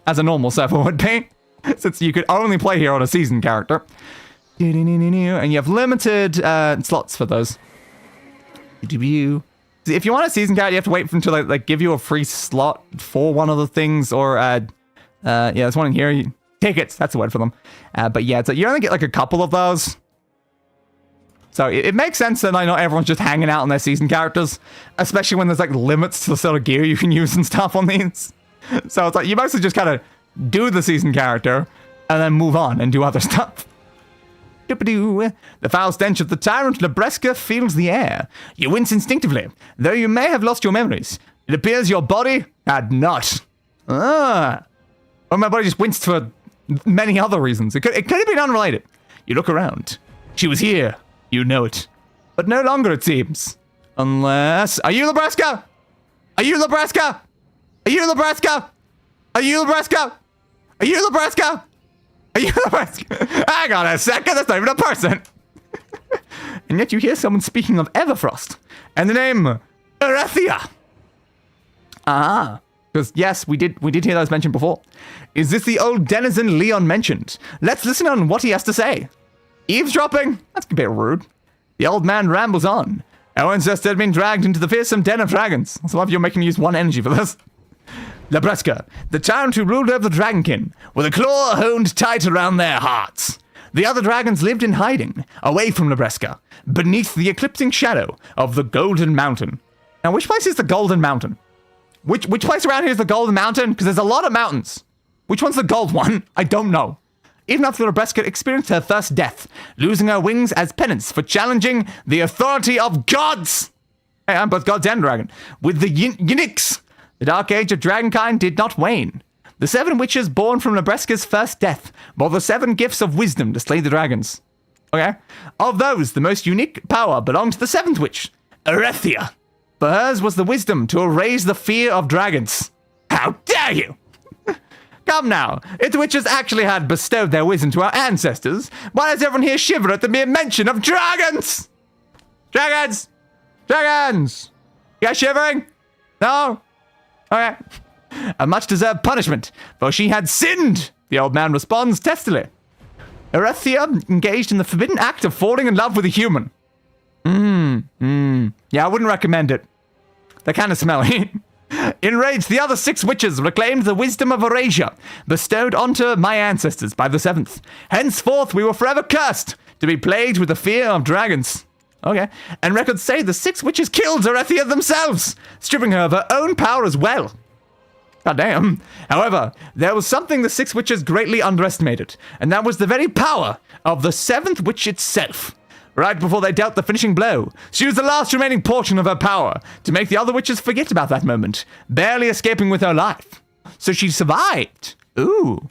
as a normal server would be, since you could only play here on a season character. And you have limited slots for those. If you want a season character, you have to wait until they give you a free slot for one of the things, or yeah, there's one in here. Tickets, that's the word for them. But yeah, it's like you only get like a couple of those. So it makes sense that not everyone's just hanging out on their season characters, especially when there's like limits to the sort of gear you can use and stuff on these. So it's like you mostly just kind of do the season character and then move on and do other stuff. The foul stench of the tyrant Lebreska fills the air. You wince instinctively, though you may have lost your memories. It appears your body had not. Or my body just winced for many other reasons. It could have been unrelated. You look around. She was here. You know it. But no longer, it seems. Unless... Are you Lebreska? Are you Lebreska? Are you Lebreska? Are you Lebreska? Are you Lebreska? Are you Lebreska? Hang on a second, that's not even a person. And yet you hear someone speaking of Everfrost. And the name... Erethia. Ah. Because, yes, we did hear those mentioned before. Is this the old denizen Leon mentioned? Let's listen on what he has to say. Eavesdropping? That's a bit rude. The old man rambles on. Our ancestor had been dragged into the fearsome den of dragons. So you're making me use one energy for this. Lebreska, the tyrant who ruled over the dragonkin, with a claw honed tight around their hearts. The other dragons lived in hiding, away from Lebreska, beneath the eclipsing shadow of the Golden Mountain. Now, which place is the Golden Mountain? Which place around here is the Golden Mountain? Because there's a lot of mountains. Which one's the gold one? I don't know. Even after Lebreska experienced her first death, losing her wings as penance for challenging the authority of gods. Hey, I'm both gods and dragon. With the Yinix, the dark age of dragonkind did not wane. The 7 witches born from Lebreska's first death bore the 7 gifts of wisdom to slay the dragons. Okay? Of those, the most unique power belonged to the 7th witch, Erethia. For hers was the wisdom to erase the fear of dragons. How dare you! Come now, if the witches actually had bestowed their wisdom to our ancestors, why does everyone here shiver at the mere mention of dragons? Dragons! Dragons! You guys shivering? No? Okay. A much-deserved punishment, for she had sinned, the old man responds testily. Erethia engaged in the forbidden act of falling in love with a human. Yeah, I wouldn't recommend it. They're kind of smelly. Enraged, the other 6 witches reclaimed the wisdom of Eurasia, bestowed onto my ancestors by the 7th. Henceforth, we were forever cursed to be plagued with the fear of dragons. Okay. And records say the 6 witches killed Erethia themselves, stripping her of her own power as well. God damn. However, there was something the 6 witches greatly underestimated, and that was the very power of the 7th witch itself. Right before they dealt the finishing blow, she was the last remaining portion of her power to make the other witches forget about that moment, barely escaping with her life. So she survived. Ooh.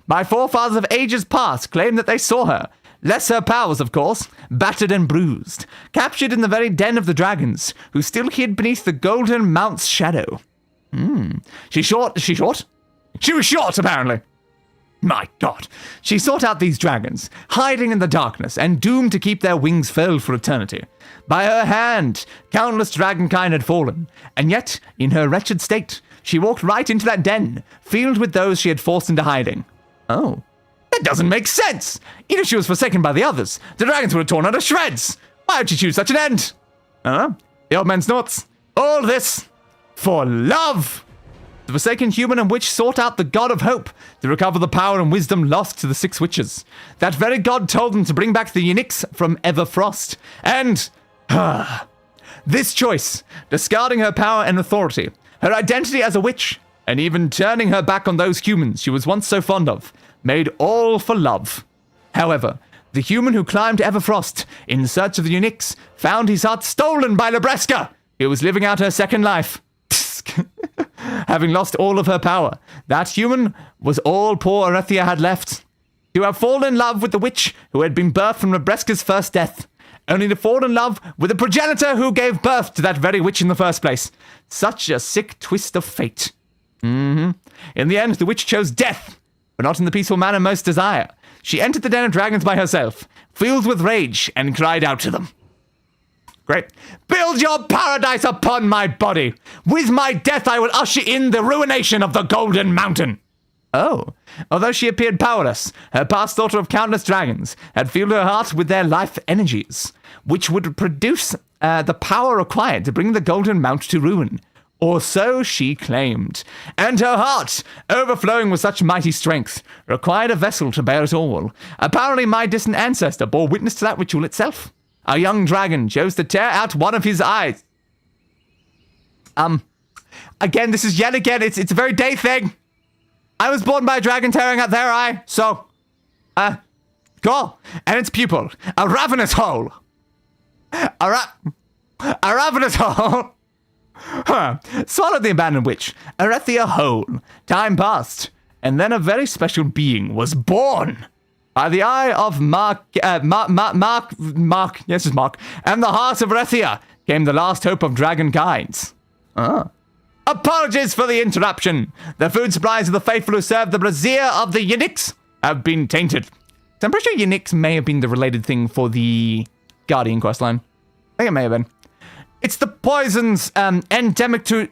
My forefathers of ages past claimed that they saw her, less her powers, of course, battered and bruised, captured in the very den of the dragons, who still hid beneath the Golden Mount's shadow. She was short, apparently. My God. She sought out these dragons, hiding in the darkness and doomed to keep their wings furled for eternity. By her hand, countless dragonkind had fallen, and yet, in her wretched state, she walked right into that den, filled with those she had forced into hiding. Oh. That doesn't make sense! Even if she was forsaken by the others, the dragons would have torn her to shreds! Why would she choose such an end? The old man snorts. All this for love! The forsaken human and witch sought out the god of hope to recover the power and wisdom lost to the 6 witches. That very god told them to bring back the Yinix from Everfrost. And... this choice, discarding her power and authority, her identity as a witch, and even turning her back on those humans she was once so fond of, made all for love. However, the human who climbed Everfrost in search of the Yinix found his heart stolen by Lebreska, who was living out her second life. Having lost all of her power, that human was all poor Erethia had left. To have fallen in love with the witch who had been birthed from Lebreska's first death, only to fall in love with the progenitor who gave birth to that very witch in the first place. Such a sick twist of fate. In the end, the witch chose death, but not in the peaceful manner most desire. She entered the den of dragons by herself, filled with rage, and cried out to them. Great. Build your paradise upon my body. With my death, I will usher in the ruination of the Golden Mountain. Oh. Although she appeared powerless, her past daughter of countless dragons had filled her heart with their life energies, which would produce the power required to bring the Golden Mount to ruin. Or so she claimed. And her heart, overflowing with such mighty strength, required a vessel to bear it all. Apparently my distant ancestor bore witness to that ritual itself. A young dragon chose to tear out one of his eyes. Again, this is yet again, it's a very day thing. I was born by a dragon tearing out their eye, so, cool. And its pupil, a ravenous hole. A ravenous hole. Swallowed the abandoned witch, Arethia whole. Time passed, and then a very special being was born. By the eye of Mark, yes, it's Mark, and the heart of Arethia came the last hope of dragon kinds. Apologies for the interruption. The food supplies of the faithful who serve the brazier of the eunuchs have been tainted. So I'm pretty sure eunuchs may have been the related thing for the Guardian questline. I think it may have been. It's the poisons endemic to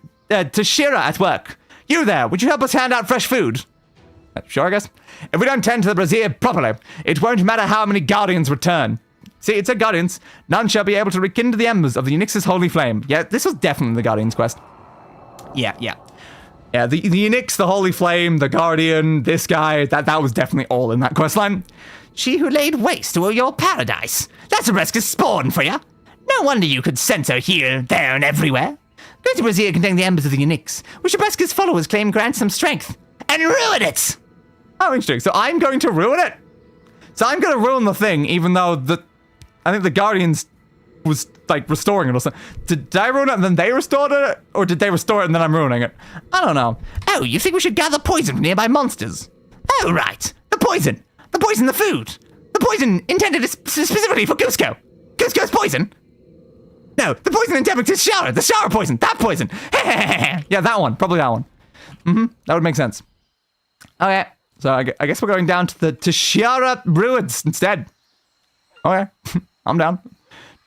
Shira at work. You there, would you help us hand out fresh food? Sure, I guess. If we don't tend to the brazier properly, it won't matter how many Guardians return. See, it said Guardians. None shall be able to rekindle the embers of the eunuchs' holy flame. Yeah, this was definitely the Guardians quest. Yeah. Yeah, the eunuchs, the holy flame, the Guardian, this guy, that was definitely all in that questline. She who laid waste to your paradise. That's a Reska's spawn for you. No wonder you could sense her here, there, and everywhere. Go to brazier containing the embers of the eunuchs, which Reska's followers claim grants some strength, and ruin it! Oh, interesting. So I'm going to ruin it? So I'm going to ruin the thing, even though I think the Guardians was, like, restoring it or something. Did I ruin it and then they restored it? Or did they restore it and then I'm ruining it? I don't know. Oh, you think we should gather poison from nearby monsters? Oh, right. The poison. The food. The poison intended specifically for Cusco. Cusco's poison? No, the poison intended to shower. The shower poison. That poison. Yeah, that one. Probably that one. That would make sense. Okay. So I guess we're going down to the Tashiara ruins instead. Okay. I'm down.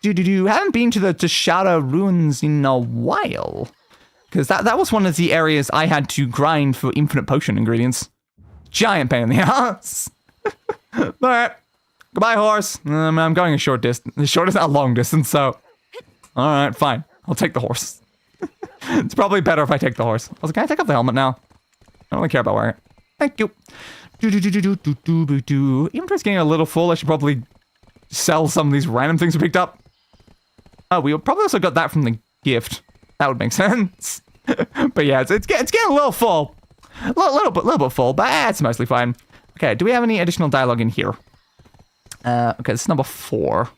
Haven't been to the Tashiara ruins in a while. Because that was one of the areas I had to grind for infinite potion ingredients. Giant pain in the ass. Alright. Goodbye, horse. I'm going a short distance. The short is not a long distance, so... Alright, fine. I'll take the horse. It's probably better if I take the horse. I was like, can I take off the helmet now? I don't really care about wearing it. Thank you. Inventory's getting a little full. I should probably sell some of these random things we picked up. Oh, we probably also got that from the gift. That would make sense. But yeah, it's getting a little full. A little bit full, but it's mostly fine. Okay, do we have any additional dialogue in here? Okay, this is number 4.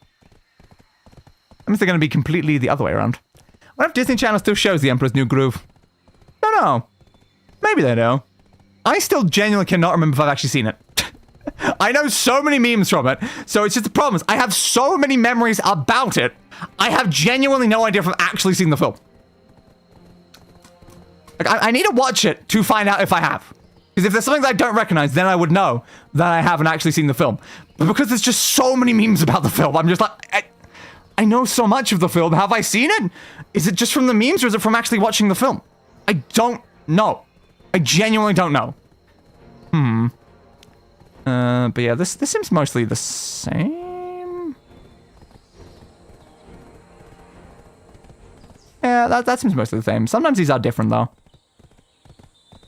I mean, they're going to be completely the other way around. What if Disney Channel still shows The Emperor's New Groove? Don't know. Maybe they do. I still genuinely cannot remember if I've actually seen it. I know so many memes from it, so it's just the problem is I have so many memories about it, I have genuinely no idea if I've actually seen the film. Like, I need to watch it to find out if I have. Because if there's something that I don't recognize, then I would know that I haven't actually seen the film. But because there's just so many memes about the film, I'm just like, I know so much of the film. Have I seen it? Is it just from the memes or is it from actually watching the film? I don't know. I genuinely don't know. But yeah, this seems mostly the same. Yeah, that seems mostly the same. Sometimes these are different, though.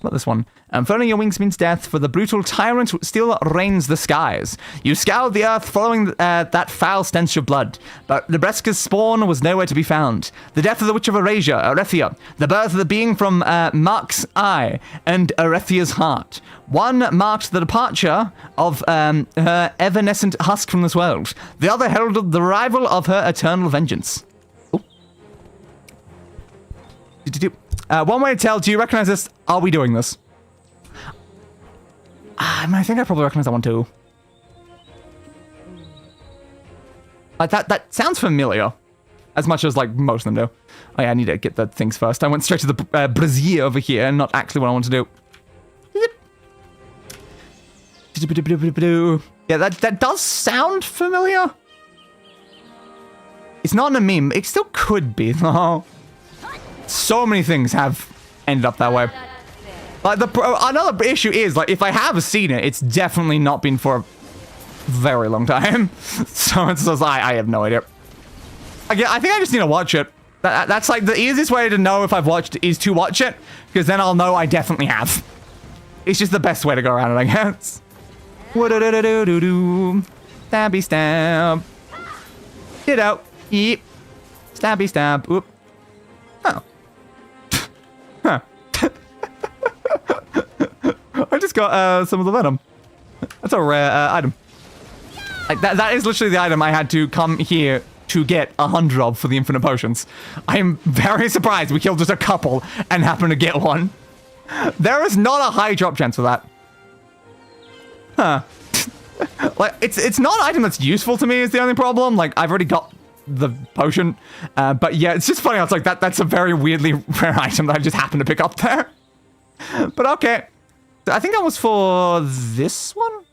What this one? Furling your wings means death, for the brutal tyrant still reigns the skies. You scoured the earth following that foul stench of blood, but Nebreska's spawn was nowhere to be found. The death of the Witch of Eurasia, Arethia, the birth of the being from Mark's eye and Arethia's heart. One marked the departure of her evanescent husk from this world. The other heralded the arrival of her eternal vengeance. One way to tell, do you recognize this? Are we doing this? I mean, I think I probably recognize that one too. Like that sounds familiar. as much as, like, most of them do. Oh, yeah, I need to get the things first. I went straight to the brazier over here, and not actually what I want to do. Yeah, that does sound familiar. It's not in a meme. It still could be, though. So many things have ended up that way. Like, another issue is, like, if I have seen it, it's definitely not been for a very long time. So it's just, I have no idea. Again, I think I just need to watch it. That's, like, the easiest way to know if I've watched is to watch it, because then I'll know I definitely have. It's just the best way to go around it, I guess. Stabby stab. Get out. Eep. Stabby stab. Oop. Oh. Huh. I just got some of the venom. That's a rare item. Like that is literally the item I had to come here to get 100 of for the infinite potions. I am very surprised we killed just a couple and happened to get one. There is not a high drop chance for that. Huh. Like, it's not an item that's useful to me is the only problem. Like, I've already got the potion. But yeah, it's just funny how it's like that's a very weirdly rare item that I just happened to pick up there. But okay. I think that was for this one?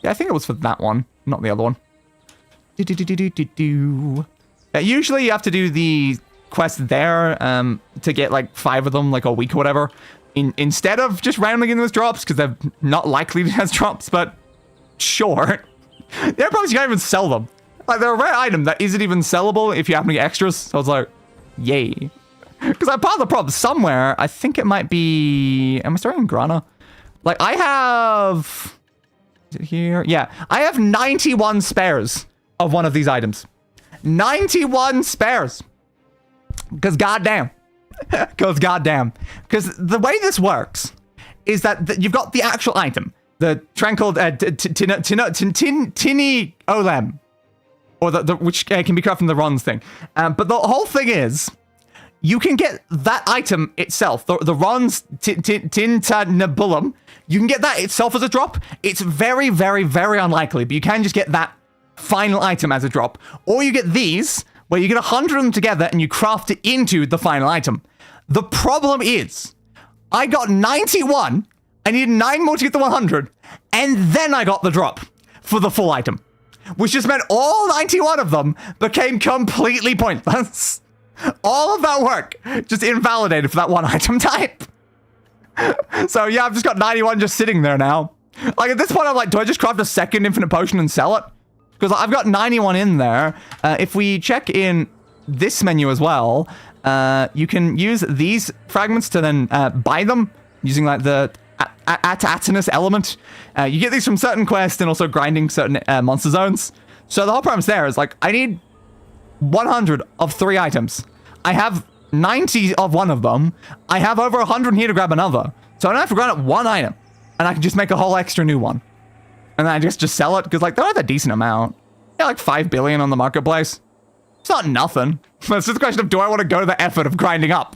Yeah, I think it was for that one, not the other one. Usually you have to do the quest there to get like 5 of them, like a week or whatever. Instead of just randomly getting those drops, because they're not likely to have drops, but sure. There are problems you can't even sell them. Like, they're a rare item that isn't even sellable if you happen to get extras. So it's like, yay. Because I'm part of the problem somewhere. I think it might be... Am I starting in Grana? Like, I have... Is it here? Yeah. I have 91 spares of one of these items. 91 spares. Because goddamn. Because goddamn. Because the way this works is that you've got the actual item. The tranquil Tinny Olem. Or which can be crafted from the Ron's thing. But the whole thing is... You can get that item itself, the Ron's Tintanabulum. You can get that itself as a drop. It's very, very, very unlikely, but you can just get that final item as a drop. Or you get these, where you get 100 of them together and you craft it into the final item. The problem is, I got 91, I needed 9 more to get the 100, and then I got the drop for the full item. Which just meant all 91 of them became completely pointless. All of that work just invalidated for that one item type. So yeah, I've just got 91 just sitting there now. Like at this point, I'm like, do I just craft a second infinite potion and sell it? Because I've got 91 in there. If we check in this menu as well, you can use these fragments to then buy them using like the Atinus element. You get these from certain quests and also grinding certain monster zones. So the whole premise there is like, I need 100 of 3 items. I have 90 of one of them. I have over 100 here to grab another. So I don't have to grind up one item. And I can just make a whole extra new one. And then I just sell it, because like, they're not a decent amount. Yeah, like 5 billion on the marketplace. It's not nothing. But it's just a question of, do I want to go to the effort of grinding up?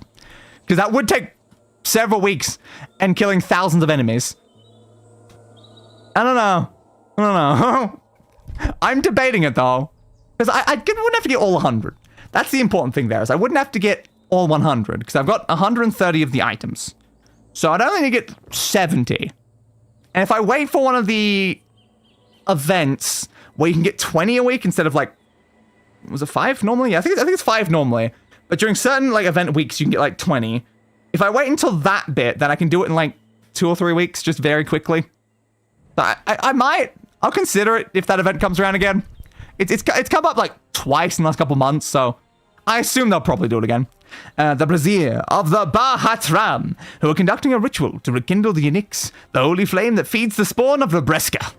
Because that would take several weeks and killing thousands of enemies. I don't know. I'm debating it, though. Because I wouldn't have to get all 100. That's the important thing there, is I wouldn't have to get all 100, because I've got 130 of the items. So I'd only need to get 70. And if I wait for one of the events where you can get 20 a week instead of like, was it 5 normally? Yeah, I think it's 5 normally. But during certain like event weeks, you can get like 20. If I wait until that bit, then I can do it in like 2 or 3 weeks, just very quickly. So I'll consider it if that event comes around again. It's come up like twice in the last couple months, so I assume they'll probably do it again. The Brazier of the Bahatram, who are conducting a ritual to rekindle the Unix, the holy flame that feeds the spawn of Rebreska.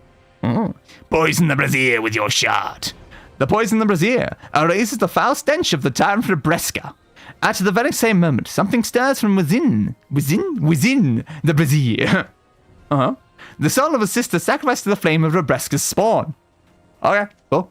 Poison the Brazier with your shard. The poison in the Brazier erases the foul stench of the tyrant Rebreska. At the very same moment, something stirs from within the Brazier. The soul of a sister sacrificed to the flame of Rebreska's spawn. Okay, cool.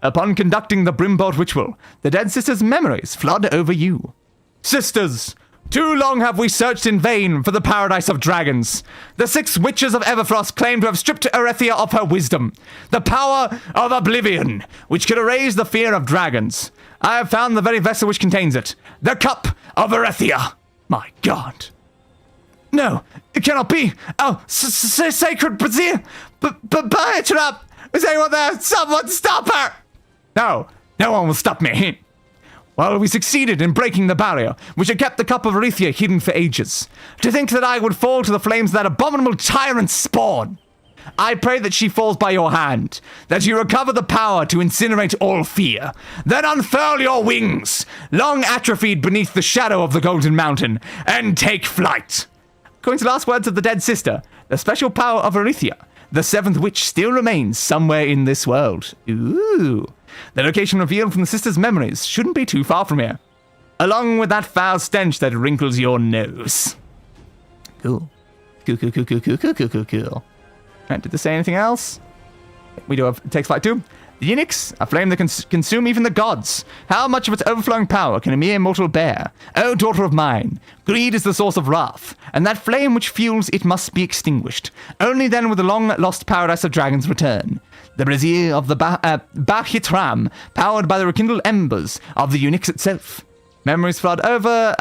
Upon conducting the Brimbolt ritual, the dead sister's memories flood over you. Sisters, Too long have we searched in vain for the paradise of dragons. The 6 witches of Everfrost claim to have stripped Erethia of her wisdom, the power of oblivion, which could erase the fear of dragons. I have found the very vessel which contains it, the cup of Erethia. My God. No, it cannot be. Oh, sacred Brazil. Buy a trap. Is anyone there? Someone stop her. No, no one will stop me. Well, we succeeded in breaking the barrier, which had kept the cup of Erethia hidden for ages. To think that I would fall to the flames of that abominable tyrant's spawn. I pray that she falls by your hand, that you recover the power to incinerate all fear. Then unfurl your wings, long atrophied beneath the shadow of the Golden Mountain, and take flight. According to the last words of the dead sister, the special power of Erethia, the 7th witch, still remains somewhere in this world. Ooh. The location revealed from the sister's memories shouldn't be too far from here. Along with that foul stench that wrinkles your nose. Cool. Cool. Right, did this say anything else? We do have takes flight 2. The eunuchs, a flame that can consume even the gods. How much of its overflowing power can a mere mortal bear? Oh, daughter of mine, greed is the source of wrath, and that flame which fuels it must be extinguished. Only then will the long-lost paradise of dragons return. The brazier of the Bahitram, powered by the rekindled embers of the eunuchs itself. Memories flood over,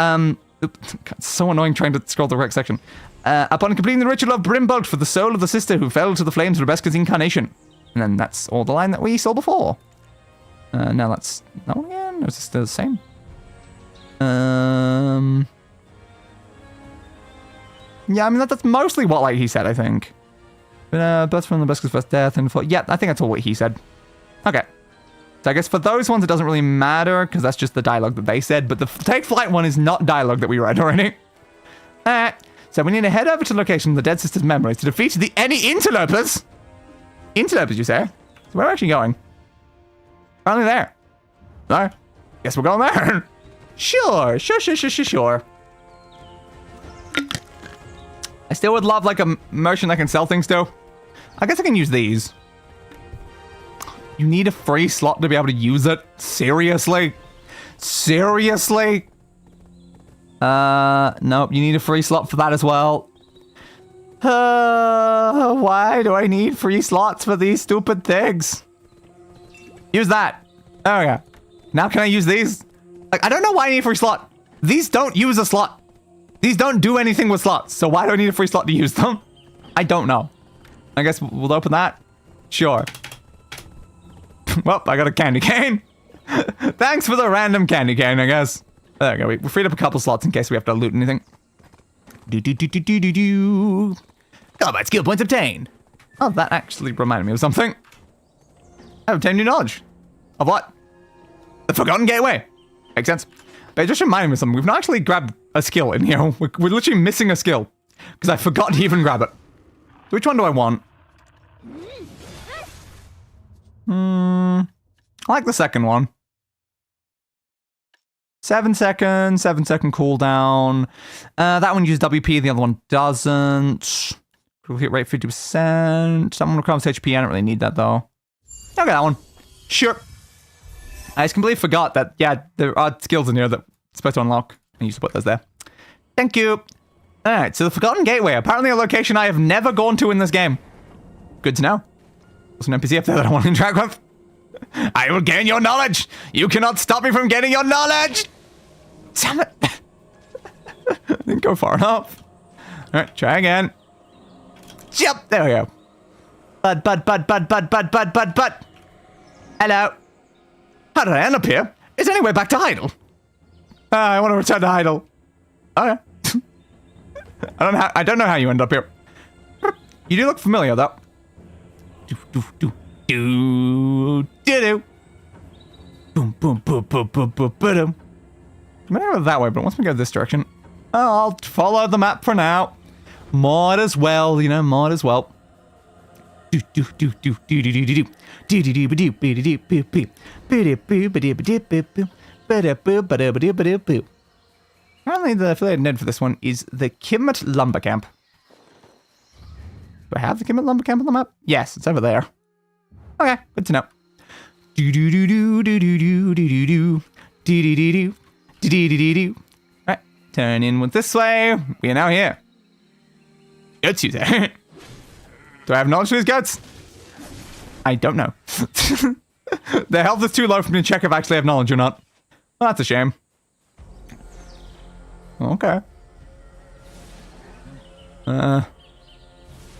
it's so annoying trying to scroll the correct section. Upon completing the ritual of Brimbolt for the soul of the sister who fell to the flames of Rebecca's incarnation. And then that's all the line that we saw before. Now that's that one again? Or is it still the same? Yeah, I mean, that's mostly what he said, I think. Birth from Rebecca's first death and yeah, I think that's all what he said. Okay. So I guess for those ones, it doesn't really matter, because that's just the dialogue that they said, but the Take Flight one is not dialogue that we read already. Alright. So we need to head over to the location of the dead sister's memories to defeat any interlopers. Interlopers, you say? So where are we actually going? Apparently there. No? Guess we're going there. Sure. I still would love like a merchant that can sell things to. I guess I can use these. You need a free slot to be able to use it? Seriously? Seriously? Nope, you need a free slot for that as well. Why do I need free slots for these stupid things? Use that. Oh yeah. Now can I use these? Like, I don't know why I need a free slot. These don't use a slot. These don't do anything with slots, so why do I need a free slot to use them? I don't know. I guess we'll open that. Sure. Well, I got a candy cane. Thanks for the random candy cane, I guess. There we go. We freed up a couple slots in case we have to loot anything. Combat skill points obtained. Oh, that actually reminded me of something. I obtained new knowledge. Of what? The Forgotten Gateway. Makes sense. But it just reminded me of something. We've not actually grabbed a skill in here. We're literally missing a skill. Because I forgot to even grab it. So which one do I want? I like the second one. 7 seconds, 7-second cooldown. That one uses WP, the other one doesn't. Critical hit rate 50%. Someone requires HP, I don't really need that though. Okay, that one. Sure. I just completely forgot that, yeah, there are skills in here that it's supposed to unlock. I used to put those there. Thank you. Alright, so the Forgotten Gateway. Apparently a location I have never gone to in this game. Good to know. There's an NPC up there that I want to interact with. I will gain your knowledge. You cannot stop me from getting your knowledge. Damn it. Didn't go far enough. Alright, try again. Jump. There we go. Bud. Hello. How did I end up here? Is there any way back to Heidel? I want to return to Heidel. Okay. I don't know how you end up here. You do look familiar though. Do. Boom. I'm gonna go that way, but once we go this direction, I'll follow the map for now. Might as well, you know, might as well. Apparently the affiliated node for this one is the Kimmet Lumber Camp. Do I have the Kimmet Lumber Camp on the map? Yes, it's over there. Okay, good to know. Alright, Turn inward this way. We are now here. Goats, you say? Do I have knowledge of these goats? I don't know. Their health is too low for me to check if I actually have knowledge or not. Well, that's a shame. Okay.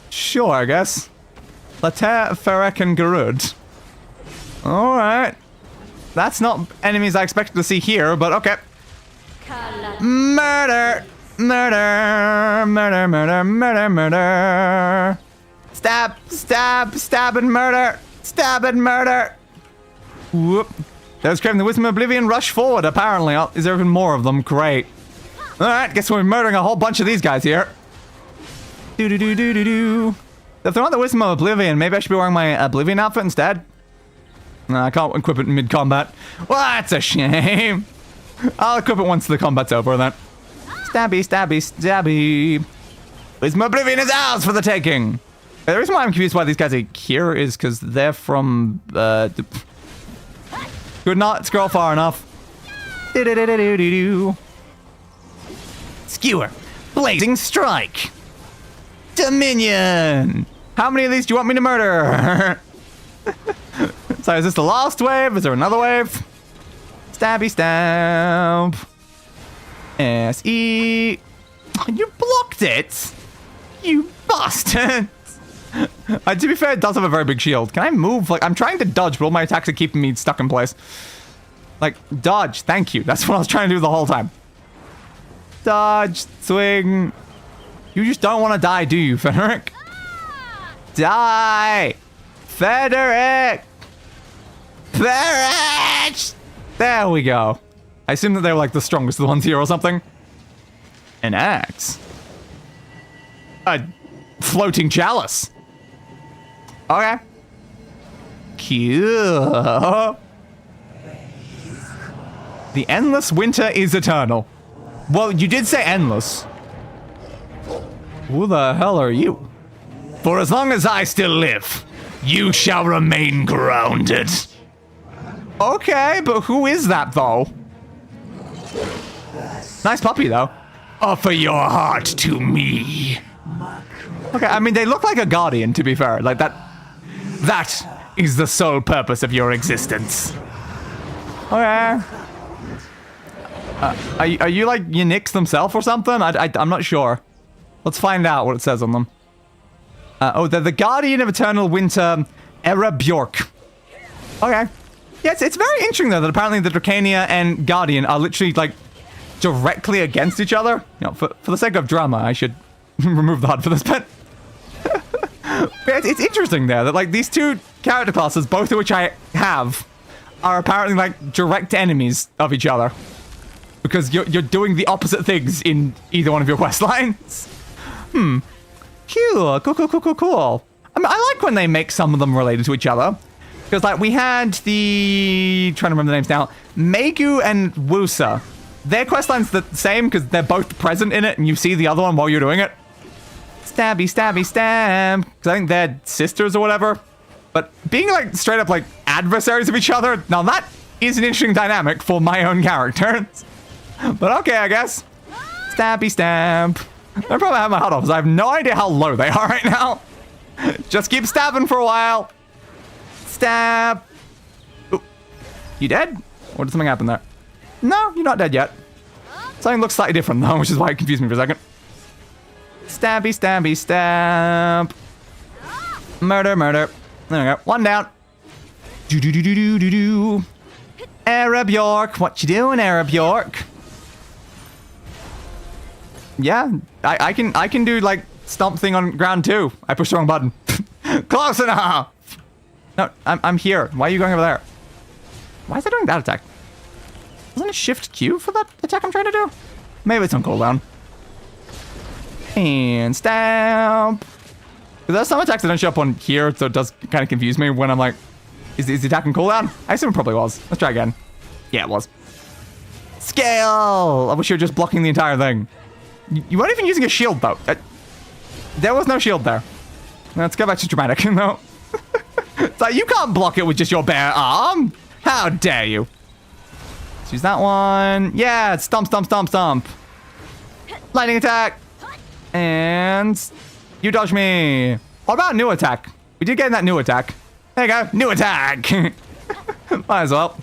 Sure, I guess. Later, Ferek, and Garud. Alright. That's not enemies I expected to see here, but okay. Murder! Murder! Murder, murder, murder, murder! Stab! Stab! Stab and murder! Stab and murder! Whoop. Those craving the wisdom of oblivion rush forward, apparently. Oh, is there even more of them? Great. Alright, guess we're murdering a whole bunch of these guys here. Do-do-do-do-do-do. If they're not the wisdom of oblivion, maybe I should be wearing my oblivion outfit instead? No, I can't equip it in mid-combat. Well, that's a shame. I'll equip it once the combat's over, then. Stabby, stabby, stabby. Wisdom of oblivion is ours for the taking. The reason why I'm confused why these guys are here is because they're from, could not scroll far enough. Do-do-do-do-do-do. Skewer. Blazing strike. Dominion. How many of these do you want me to murder? So is this the last wave? Is there another wave? Stabby stab. S-E. You blocked it. You bastard. To be fair, it does have a very big shield. Can I move? Like, I'm trying to dodge, but all my attacks are keeping me stuck in place. Like, dodge. Thank you. That's what I was trying to do the whole time. Dodge. Swing. You just don't want to die, do you, Frederick? Die! Frederick! Frederick! There we go. I assume that they were like the strongest of the ones here or something. An axe. A floating chalice. Okay. Cool. The endless winter is eternal. Well, you did say endless. Who the hell are you? For as long as I still live, you shall remain grounded. Okay, but who is that, though? Nice puppy, though. Offer your heart to me. Okay, I mean, they look like a guardian, to be fair. Like, that is the sole purpose of your existence. Okay. Are you, like, Unix themselves or something? I'm not sure. Let's find out what it says on them. Oh, they're the Guardian of Eternal Winter, Era Bjork. Okay. Yeah, it's very interesting, though, that apparently the Drakania and Guardian are literally, like, directly against each other. You know, for the sake of drama, I should remove the HUD for this bit. It's interesting there that, like, these two character classes, both of which I have, are apparently, like, direct enemies of each other. Because you're doing the opposite things in either one of your quest lines. Cool. I mean, I like when they make some of them related to each other. Because, like, we had the... trying to remember the names now. Megu and Wusa. Their questline's the same because they're both present in it and you see the other one while you're doing it. Stabby, stabby, stab. Because I think they're sisters or whatever. But being, like, straight up, like, adversaries of each other, now that is an interesting dynamic for my own characters. But okay, I guess. Stabby, stab. I probably have my HUD off because I have no idea how low they are right now. Just keep stabbing for a while. Stab. Ooh. You dead? Or did something happen there? No, you're not dead yet. Something looks slightly different though, which is why it confused me for a second. Stabby, stabby, stab. Murder, murder. There we go. One down. Do-do-do-do-do-do-do. Arab York. What you doing, Arab York? Yeah, I can do, like, stomp thing on ground too. I pushed the wrong button. Close enough! No, I'm here. Why are you going over there? Why is it doing that attack? Wasn't it shift Q for that attack I'm trying to do? Maybe it's on cooldown. And stamp. There's some attacks that don't show up on here, so it does kind of confuse me when I'm like, is the attack on cooldown? I assume it probably was. Let's try again. Yeah, it was. Scale! I wish you were just blocking the entire thing. You weren't even using a shield, though. There was no shield there. Let's go back to dramatic, no. It's like, you can't block it with just your bare arm. How dare you? Let's use that one. Yeah, stomp, stomp, stomp, stomp. Lightning attack. And you dodge me. What about new attack? We did get that new attack. There you go. New attack. Might as well.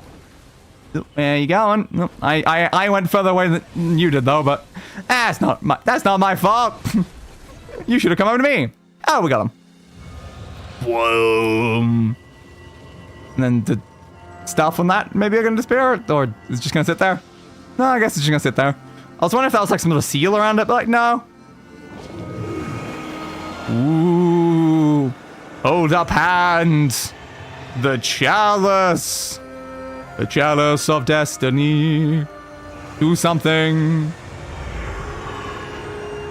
Where you going? I went further away than you did, though, but that's not my fault. You should have come over to me. Oh, we got him. Whoa. And then the stuff on that maybe are going to disappear, or is it just going to sit there? No, I guess it's just going to sit there. I was wondering if that was like some little seal around it, but like, no. Ooh. Hold up hand. The chalice. The chalice of destiny. Do something.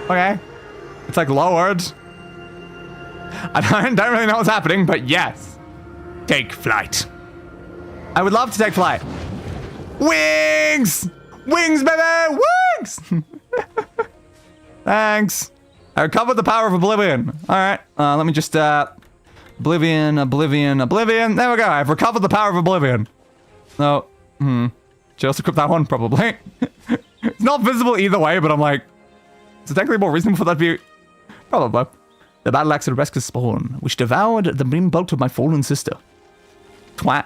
Okay. It's like lowered. I don't really know what's happening, but yes. Take flight. I would love to take flight. Wings! Wings, baby! Wings! Thanks. I recovered the power of oblivion. Alright, let me just, oblivion. There we go. I've recovered the power of oblivion. No. Should I also equip that one? Probably. It's not visible either way, but I'm like, is it technically more reasonable for that to be? Probably. The battle axe of Rescue's spawn, which devoured the beam bolt of my fallen sister. Twat.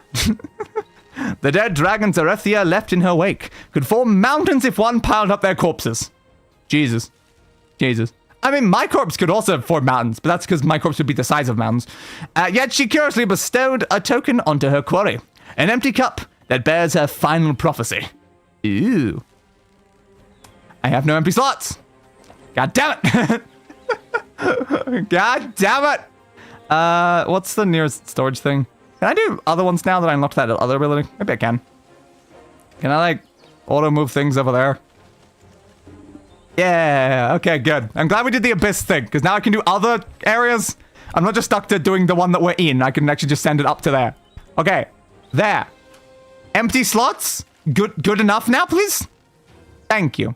The dead dragons Arethia left in her wake could form mountains if one piled up their corpses. Jesus. I mean, my corpse could also form mountains, but that's because my corpse would be the size of mountains. Yet she curiously bestowed a token onto her quarry. An empty cup that bears her final prophecy. Ooh. I have no empty slots. God damn it. God damn it. What's the nearest storage thing? Can I do other ones now that I unlocked that other ability? Maybe I can. Can I, like, auto-move things over there? Yeah, okay, good. I'm glad we did the Abyss thing, because now I can do other areas. I'm not just stuck to doing the one that we're in. I can actually just send it up to there. Okay, there. Empty slots? Good enough now, please? Thank you.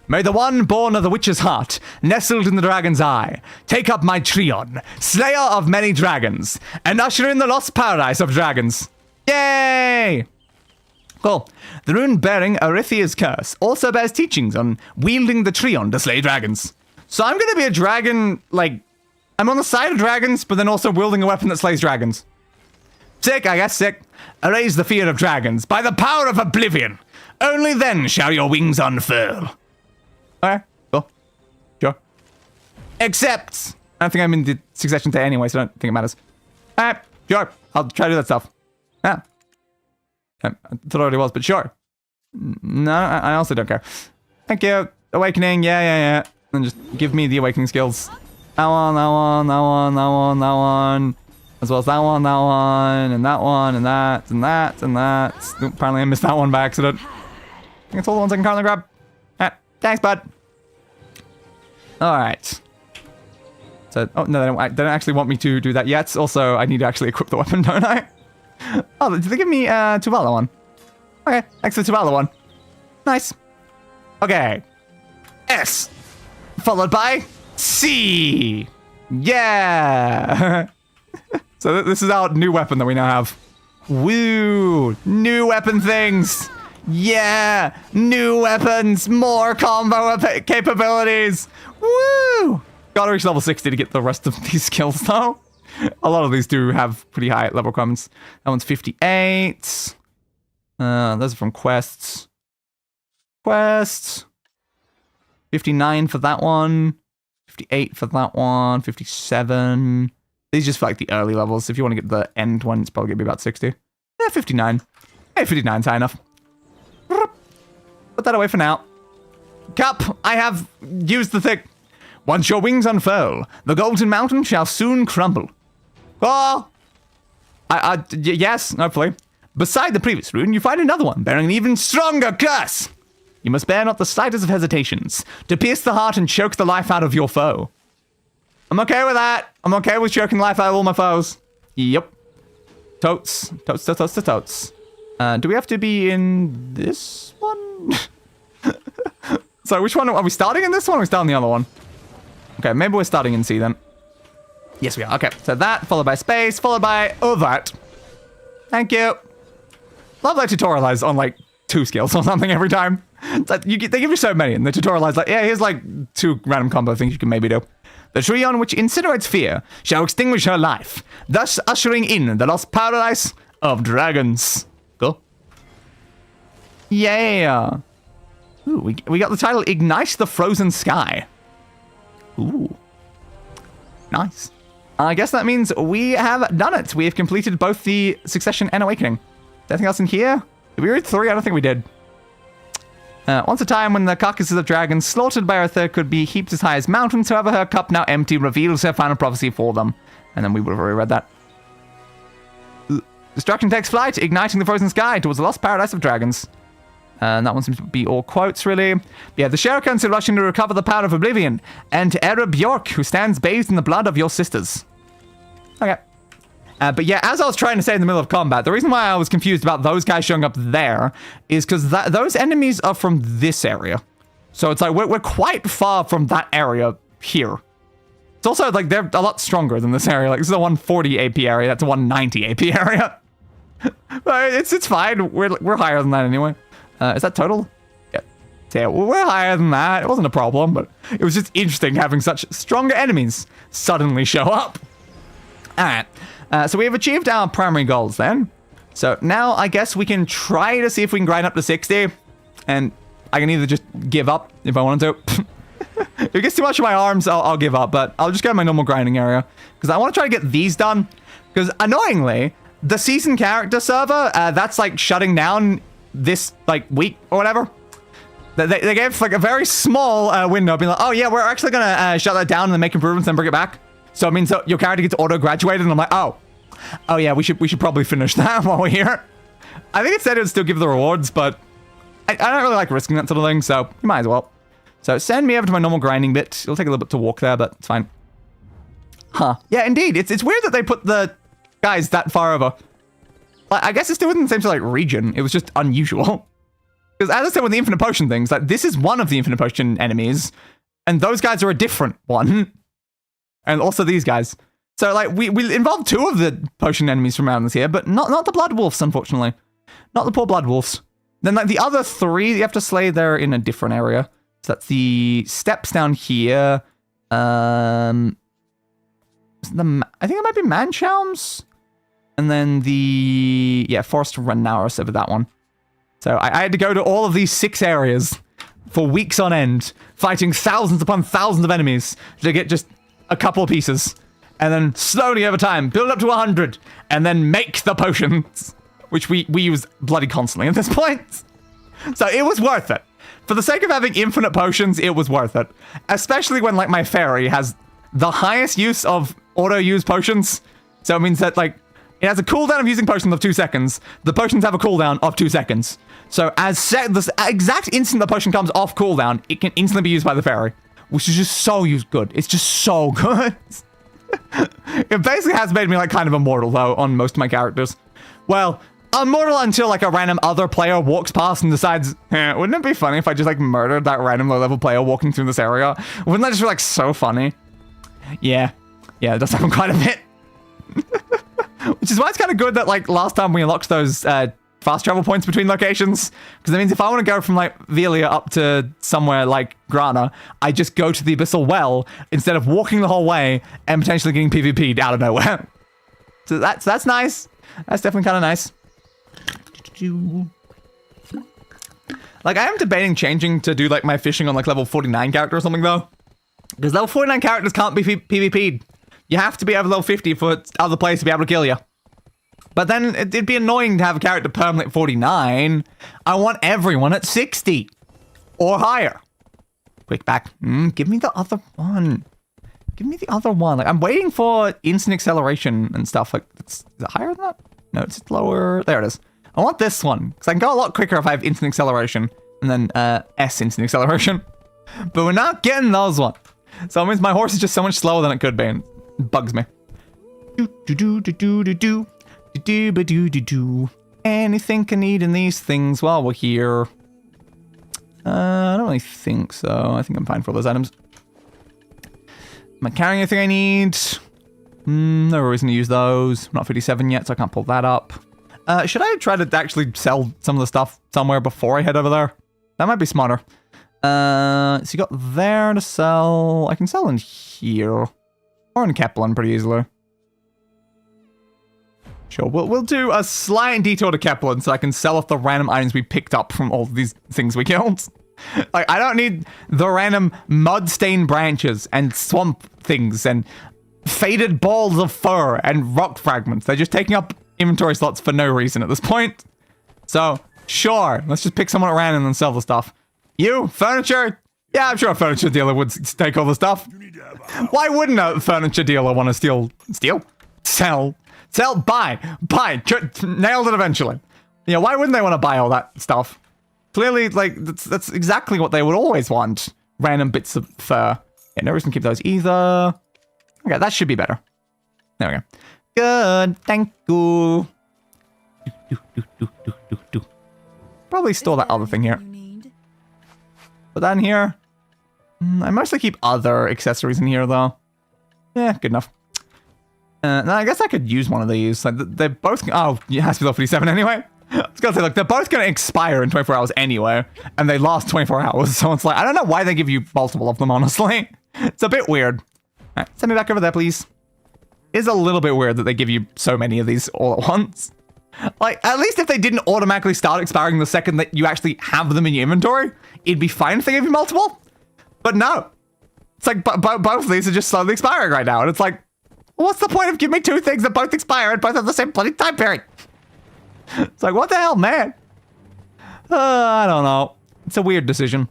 May the one born of the witch's heart, nestled in the dragon's eye, take up my Trion, slayer of many dragons, and usher in the lost paradise of dragons. Yay! Cool. The rune bearing Arethia's curse also bears teachings on wielding the Trion to slay dragons. So I'm gonna be a dragon, like, I'm on the side of dragons, but then also wielding a weapon that slays dragons. Sick, I guess, sick. Erase the fear of dragons by the power of oblivion. Only then shall your wings unfurl. Okay, cool. Sure. Except, I don't think I'm in the succession day anyway, so I don't think it matters. Alright, sure. I'll try to do that stuff. Yeah. I thought it already was, but sure. No, I also don't care. Thank you. Awakening, yeah. And just give me the awakening skills. That one. As well as that one, and that one, and that. Oop, apparently I missed that one by accident. I think it's all the ones I can currently grab. Thanks, bud. Alright. So, oh, no, they don't actually want me to do that yet. Also, I need to actually equip the weapon, don't I? Oh, did they give me Tuvala one? Okay, thanks for the Tuvala one. Nice. Okay. S. Followed by C. Yeah. So this is our new weapon that we now have. Woo. New weapon things. Yeah, new weapons, more combo capabilities. Woo! Gotta reach level 60 to get the rest of these skills, though. A lot of these do have pretty high level requirements. That one's 58. Those are from quests. 59 for that one. 58 for that one. 57. These just for like the early levels. If you want to get the end one, it's probably gonna be about 60. Yeah, 59. Hey, 59's high enough. Put that away for now. Cup, I have used the thing. Once your wings unfurl, the golden mountain shall soon crumble. Oh! Yes, hopefully. Beside the previous rune, you find another one bearing an even stronger curse. You must bear not the slightest of hesitations to pierce the heart and choke the life out of your foe. I'm okay with that. I'm okay with choking life out of all my foes. Yep. Totes. Do we have to be in this one? So which one? Are we starting in this one or are we starting the other one? Okay, maybe we're starting in C then. Yes, we are. Okay, so that, followed by space, followed by that. Thank you. Love that tutorialize on like 2 skills or something every time. It's like they give you so many, and the tutorial is like, yeah, here's like 2 random combo things you can maybe do. The tree on which incinerates fear shall extinguish her life, thus ushering in the lost paradise of dragons. Cool. Yeah. Ooh, we got the title Ignite the Frozen Sky. Ooh. Nice. I guess that means we have done it. We have completed both the Succession and Awakening. Anything else in here? Did we read 3? I don't think we did. Once a time when the carcasses of dragons slaughtered by Eartha could be heaped as high as mountains, however, her cup now empty reveals her final prophecy for them. And then we would have already read that. Destruction takes flight, igniting the frozen sky towards the lost paradise of dragons. And that one seems to be all quotes, really. Yeah, the Shurikens are rushing to recover the power of oblivion, and Era Bjork, who stands bathed in the blood of your sisters. Okay. But yeah, as I was trying to say in the middle of combat, the reason why I was confused about those guys showing up there is because those enemies are from this area. So it's like, we're quite far from that area here. It's also like, they're a lot stronger than this area. Like, this is a 140 AP area, that's a 190 AP area. But it's fine, we're higher than that anyway. Is that total? Yeah, we're higher than that. It wasn't a problem, but it was just interesting having such stronger enemies suddenly show up. Alright. So we have achieved our primary goals then. So now I guess we can try to see if we can grind up to 60. And I can either just give up if I wanted to. If it gets too much of my arms, I'll give up. But I'll just go to my normal grinding area. Because I want to try to get these done. Because annoyingly, the season character server, that's like shutting down this like week or whatever. They gave like a very small window being like, oh yeah, we're actually going to shut that down and then make improvements and bring it back. So it means that your character gets auto-graduated, and I'm like, oh yeah, we should probably finish that while we're here. I think it said it would still give the rewards, but I don't really like risking that sort of thing, so you might as well. So send me over to my normal grinding bit. It'll take a little bit to walk there, but it's fine. Huh. Yeah, indeed. It's weird that they put the guys that far over. Like, I guess it's still within the same sort of like region. It was just unusual. Because as I said with the infinite potion things, like this is one of the infinite potion enemies, and those guys are a different one. And also these guys. So, like, we involved 2 of the potion enemies from around this here, but not the blood wolves, unfortunately. Not the poor blood wolves. Then, like, the other 3 you have to slay, they're in a different area. So that's the steps down here. I think it might be Manshaums. And then the, Forest Renaurus over that one. So I had to go to all of these 6 areas for weeks on end, fighting thousands upon thousands of enemies to get just a couple of pieces, and then slowly over time build up to 100, and then make the potions, which we use bloody constantly at this point. So it was worth it. For the sake of having infinite potions, it was worth it. Especially when, like, my fairy has the highest use of auto-use potions. So it means that, like, it has a cooldown of using potions of 2 seconds. The potions have a cooldown of 2 seconds. So as the exact instant the potion comes off cooldown, it can instantly be used by the fairy. Which is just so good. It's just so good. It basically has made me like kind of immortal though on most of my characters. Well, immortal until like a random other player walks past and decides, wouldn't it be funny if I just like murdered that random low level player walking through this area? Wouldn't that just be like so funny? Yeah, it does happen quite a bit. Which is why it's kind of good that like last time we unlocked those fast travel points between locations, because that means if I want to go from like Velia up to somewhere like Grana, I just go to the Abyssal Well instead of walking the whole way and potentially getting PvP'd out of nowhere. So that's nice. That's definitely kind of nice. Like I am debating changing to do like my fishing on like level 49 character or something though, because level 49 characters can't be PvP'd. You have to be over level 50 for other players to be able to kill you. But then it'd be annoying to have a character permanently at 49. I want everyone at 60 or higher. Quick back. Give me the other one. Give me the other one. Like I'm waiting for instant acceleration and stuff. Like is it higher than that? No, it's lower. There it is. I want this one because I can go a lot quicker if I have instant acceleration and then S instant acceleration. But we're not getting those ones. So it means my horse is just so much slower than it could be, and it bugs me. Anything can eat in these things while we're here. I don't really think so. I think I'm fine for all those items. Am I carrying anything I need? No reason to use those. I'm not 57 yet, so I can't pull that up. Should I try to actually sell some of the stuff somewhere before I head over there? That might be smarter. So you got there to sell. I can sell in here. Or in Kepler pretty easily. Sure, we'll do a slight detour to Kepler so I can sell off the random items we picked up from all these things we killed. Like, I don't need the random mud-stained branches and swamp things and faded balls of fur and rock fragments. They're just taking up inventory slots for no reason at this point. So, sure, let's just pick someone at random and sell the stuff. You, furniture? Yeah, I'm sure a furniture dealer would take all the stuff. Why wouldn't a furniture dealer want to steal? Sell, buy, nailed it eventually. Yeah, why wouldn't they want to buy all that stuff? Clearly, like, that's exactly what they would always want. Random bits of fur. Yeah, no reason to keep those either. Okay, that should be better. There we go. Good, thank you. Probably store that other thing here. Put that in here. I mostly keep other accessories in here, though. Yeah, good enough. No, I guess I could use one of these. Like, they're both... Oh, it has to be level 57 anyway. I was gonna say, look, they're both gonna expire in 24 hours anyway, and they last 24 hours, so it's like, I don't know why they give you multiple of them, honestly. It's a bit weird. Alright, send me back over there, please. It is a little bit weird that they give you so many of these all at once. Like, at least if they didn't automatically start expiring the second that you actually have them in your inventory, it'd be fine if they gave you multiple. But no. It's like, both of these are just slowly expiring right now, and it's like, what's the point of giving me two things that both expire and both have the same bloody time period? It's like, what the hell, man? I don't know. It's a weird decision.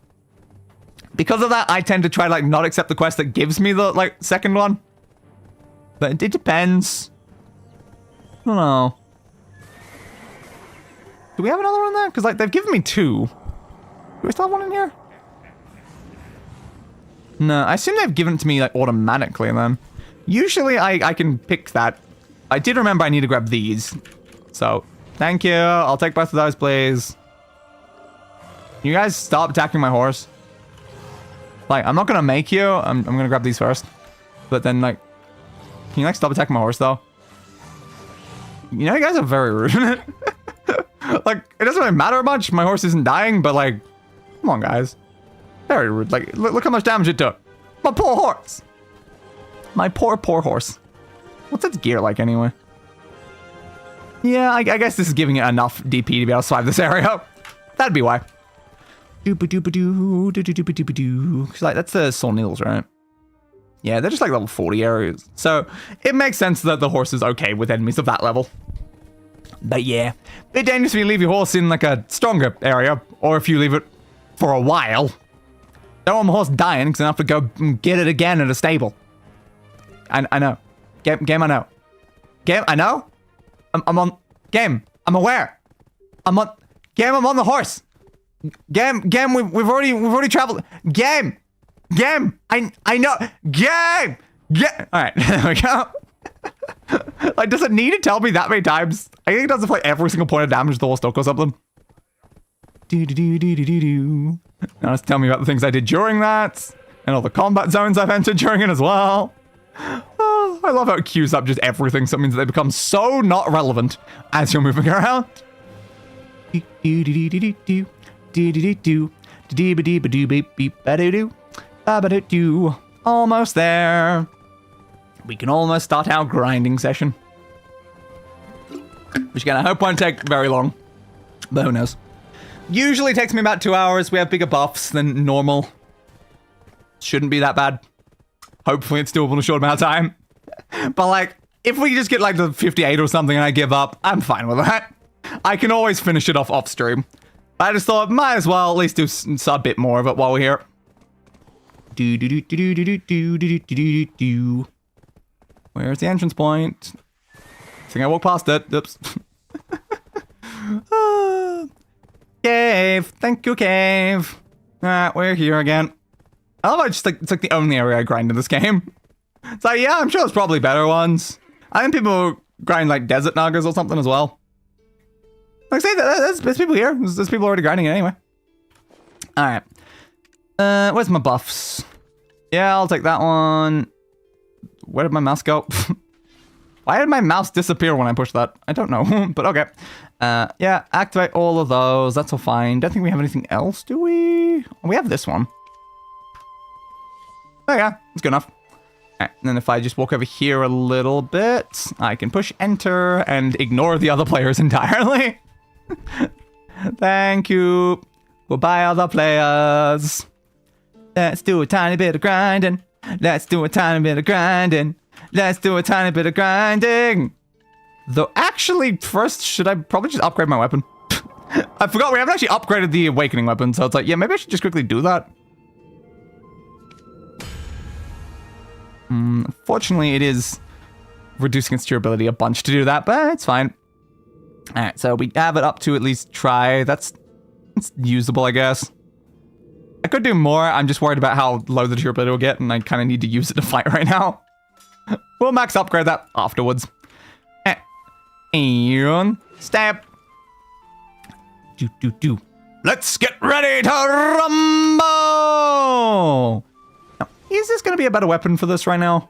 Because of that, I tend to try, like, not accept the quest that gives me the, like, second one. But it depends. I don't know. Do we have another one there? Because, like, they've given me two. Do we still have one in here? No, I assume they've given it to me, like, automatically then. Usually, I can pick that. I did remember I need to grab these. So... Thank you. I'll take both of those, please. You guys stop attacking my horse. Like, I'm not gonna make you. I'm gonna grab these first. But then, like... Can you, like, stop attacking my horse, though? You know, you guys are very rude. Like, it doesn't really matter much. My horse isn't dying, but, like... Come on, guys. Very rude. Like, look how much damage it took. My poor horse. My poor horse. What's its gear like, anyway? Yeah, I guess this is giving it enough DP to be able to survive this area. That'd be why. Like, that's the Soul Needles, right? Yeah, they're just like level 40 areas. So, it makes sense that the horse is okay with enemies of that level. But yeah, bit dangerous if you leave your horse in like a stronger area, or if you leave it for a while. Don't want my horse dying, because I have to go get it again at a stable. I know. Game, I know. Game, I know? I'm on... Game, I'm aware. I'm on... Game, I'm on the horse. Game, we've already traveled. Game, I know. Game! Alright, there we go. Like, does it need to tell me that many times? I think it does it for like every single point of damage to the horse stock or something. Now let's tell me about the things I did during that. And all the combat zones I've entered during it as well. Oh, I love how it queues up just everything, so it means that they become so not relevant as you're moving around. Almost there. We can almost start our grinding session. Which again, I hope won't take very long. But who knows. Usually takes me about 2 hours. We have bigger buffs than normal. Shouldn't be that bad. Hopefully it's doable in a short amount of time. But like, if we just get like the 58 or something and I give up, I'm fine with that. I can always finish it off stream. I just thought, might as well at least do a bit more of it while we're here. Where's the entrance point? I think I walked past it. Oops. Cave. Thank you, cave. Alright, we're here again. I love how it's like the only area I grind in this game. It's like, yeah, I'm sure there's probably better ones. I think people grind like desert nagas or something as well. Like, say, there's people here. There's people already grinding it anyway. Alright. Where's my buffs? Yeah, I'll take that one. Where did my mouse go? Why did my mouse disappear when I pushed that? I don't know, but okay. Yeah, activate all of those. That's all fine. Don't think we have anything else, do we? We have this one. Oh yeah, it's good enough. Alright, and then if I just walk over here a little bit, I can push enter and ignore the other players entirely. Thank you. Goodbye, other players. Let's do a tiny bit of grinding. Let's do a tiny bit of grinding. Let's do a tiny bit of grinding. Though, actually, first, should I probably just upgrade my weapon? I forgot we haven't actually upgraded the Awakening weapon, so it's like, yeah, maybe I should just quickly do that. Unfortunately, it is reducing its durability a bunch to do that, but it's fine. Alright, so we have it up to at least try. It's usable, I guess. I could do more. I'm just worried about how low the durability will get, and I kind of need to use it to fight right now. We'll max upgrade that afterwards. And stab. Do. Let's get ready to rumble! Now, is this going to be a better weapon for this right now?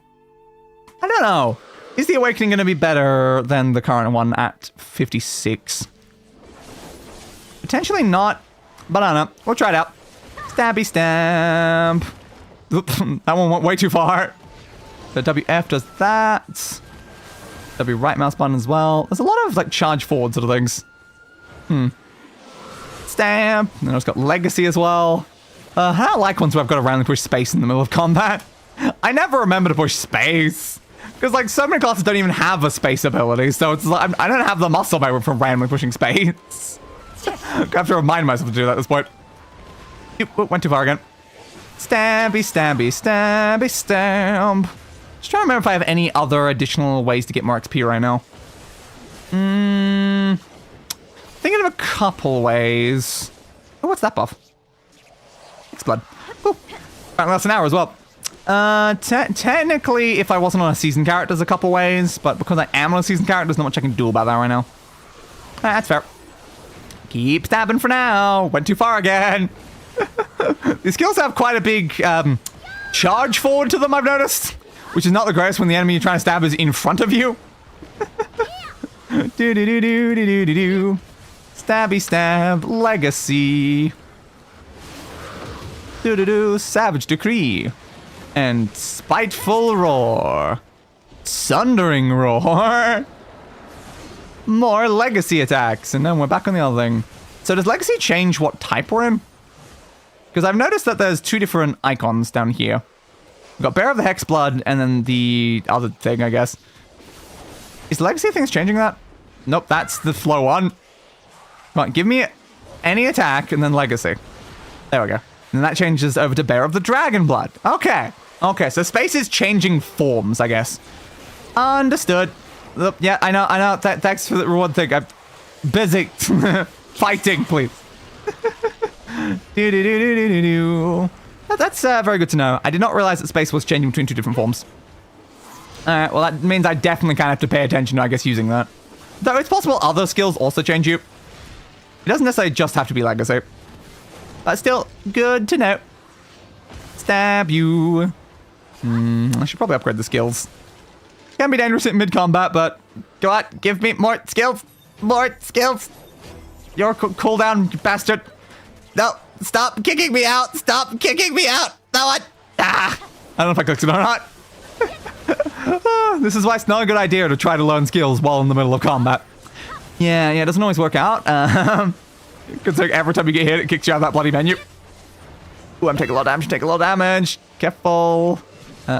I don't know. Is the Awakening going to be better than the current one at 56? Potentially not, but I don't know. We'll try it out. Stabby stamp. Oop, that one went way too far. So WF does that. W right mouse button as well. There's a lot of like charge forward sort of things. Stamp. And then I've got legacy as well. I don't like ones where I've got to randomly push space in the middle of combat. I never remember to push space. Because like so many classes don't even have a space ability. So it's like I don't have the muscle memory from randomly pushing space. I have to remind myself to do that at this point. Went too far again. Stabby, stabby, stabby, stamp. Just trying to remember if I have any other additional ways to get more XP right now. Thinking of a couple ways. Oh, what's that buff? X-Blood. Oh, that's an hour as well. Technically, if I wasn't on a seasoned character, there's a couple ways, but because I am on a seasoned character, there's not much I can do about that right now. That's fair. Keep stabbing for now. Went too far again. These skills have quite a big charge forward to them, I've noticed. Which is not the greatest when the enemy you're trying to stab is in front of you. Do. Stabby stab. Legacy. Do. Savage decree. And spiteful roar. Sundering roar. More legacy attacks. And then we're back on the other thing. So does legacy change what type we're in? Because I've noticed that there's two different icons down here. We've got Bearer of the Hexblood and then the other thing, I guess. Is legacy things changing that? Nope, that's the flow one. Come on, give me any attack and then legacy. There we go. And that changes over to Bearer of the Dragonblood. Okay. Okay, so space is changing forms, I guess. Understood. Yeah, I know. Thanks for the reward thing. I'm busy. Fighting, please. That's very good to know. I did not realize that space was changing between two different forms. Alright, well that means I definitely kind of have to pay attention to, I guess, using that. Though it's possible other skills also change you. It doesn't necessarily just have to be legacy. But still, good to know. Stab you. I should probably upgrade the skills. Can be dangerous in mid-combat, but go on, give me more skills. More skills. You're cooldown, you bastard. No, stop kicking me out. Stop kicking me out. No one. I don't know if I clicked it or not. This is why it's not a good idea to try to learn skills while in the middle of combat. Yeah, it doesn't always work out. Considering every time you get hit, it kicks you out of that bloody menu. Ooh, I'm taking a lot of damage. Careful.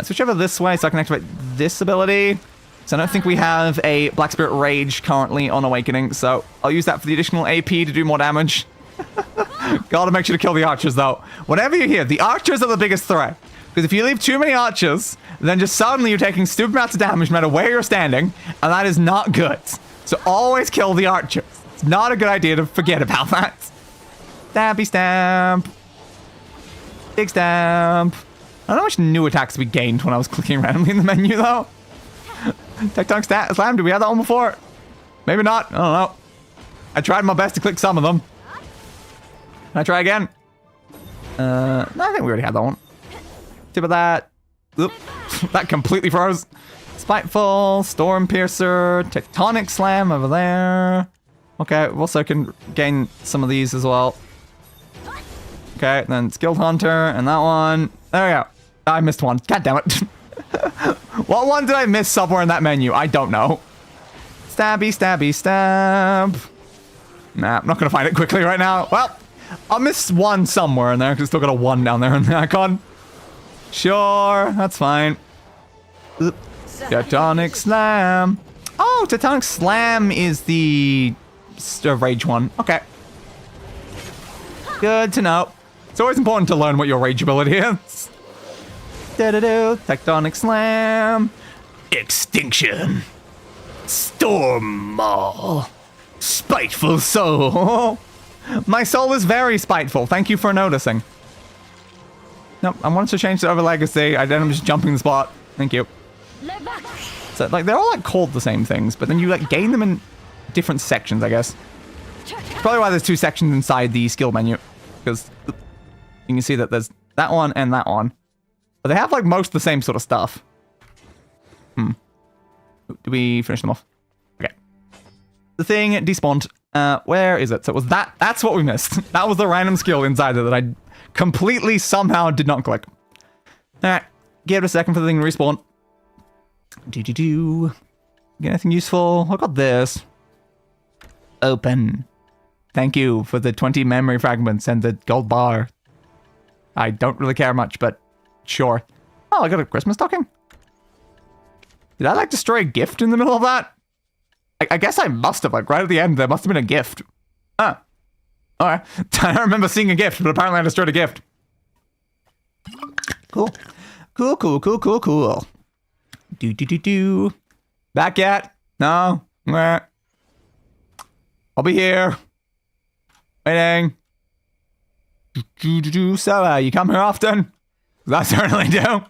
Switch over this way so I can activate this ability. So I don't think we have a Black Spirit Rage currently on Awakening, so I'll use that for the additional AP to do more damage. Gotta make sure to kill the archers, though. Whenever you hear, the archers are the biggest threat. Because if you leave too many archers, then just suddenly you're taking stupid amounts of damage no matter where you're standing, and that is not good. So always kill the archers. It's not a good idea to forget about that. Stabby stamp. Big stamp. I don't know how much new attacks we gained when I was clicking randomly in the menu, though. Tectonic Slam, did we have that one before? Maybe not. I don't know. I tried my best to click some of them. Can I try again? No, I think we already had that one. Tip of that. Oop. That completely froze. Spiteful, Storm Piercer, Tectonic Slam over there. Okay, we also can gain some of these as well. Okay, then Skilled Hunter and that one. There we go. I missed one. God damn it. What one did I miss somewhere in that menu? I don't know. Stabby, stabby, stab. Nah, I'm not going to find it quickly right now. Well, I'll miss one somewhere in there because it's still got a 1 down there in the icon. Sure, that's fine. Tectonic Slam. Oh, Tectonic Slam is the rage one. Okay. Good to know. It's always important to learn what your rage ability is. Tectonic Slam. Extinction. Storm Maul. Spiteful Soul. My soul is very spiteful. Thank you for noticing. Nope, I wanted to change it over Legacy. I didn't just jumping the spot. Thank you. So, like, they're all, like, called the same things, but then you, like, gain them in different sections, I guess. Probably why there's 2 sections inside the skill menu. Because you can see that there's that one and that one. But they have, like, most of the same sort of stuff. Do we finish them off? Okay. The thing despawned. Where is it? So it was that. That's what we missed. That was the random skill inside there that I completely somehow did not click. Alright. Give it a second for the thing to respawn. Get anything useful? I got this. Open. Thank you for the 20 memory fragments and the gold bar. I don't really care much, but sure. Oh, I got a Christmas stocking. Did I, like, destroy a gift in the middle of that? I guess I must have, like, right at the end, there must have been a gift. Huh. Alright. I don't remember seeing a gift, but apparently I destroyed a gift. Cool. Cool. Do. Back yet? No? Where? I'll be here. Waiting. So, you come here often? I certainly do.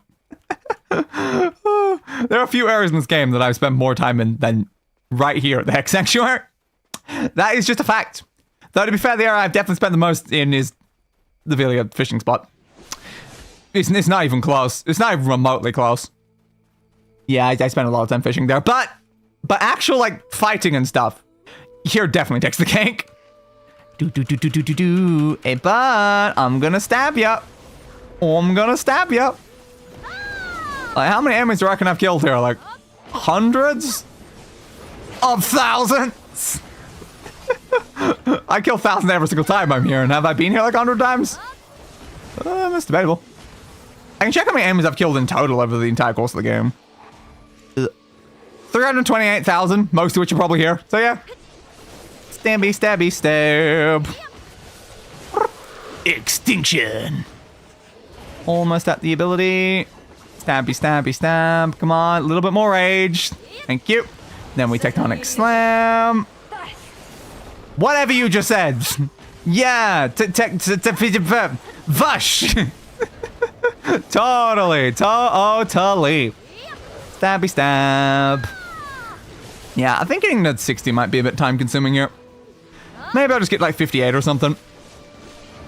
There are a few areas in this game that I've spent more time in than right here at the Hex Sanctuary. That is just a fact. Though, to be fair, the area I've definitely spent the most in is the Villia fishing spot. It's not even close. It's not even remotely close. Yeah, I spent a lot of time fishing there. But actual, like, fighting and stuff, here definitely takes the cake. Hey, but I'm gonna stab ya. Like, how many enemies do I reckon I've killed here? Like, hundreds of thousands? I kill thousands every single time I'm here, and have I been here like 100 times? That's debatable. I can check how many enemies I've killed in total over the entire course of the game. 328,000, most of which are probably here. So yeah. Stabby, stab. Extinction. Almost at the ability. Stabby, stab. Come on, a little bit more rage. Thank you. Then we Tectonic Slam. Whatever you just said. Yeah. Vush. Totally. Stabby, stab. Yeah, I think getting to 60 might be a bit time consuming here. Maybe I'll just get like 58 or something.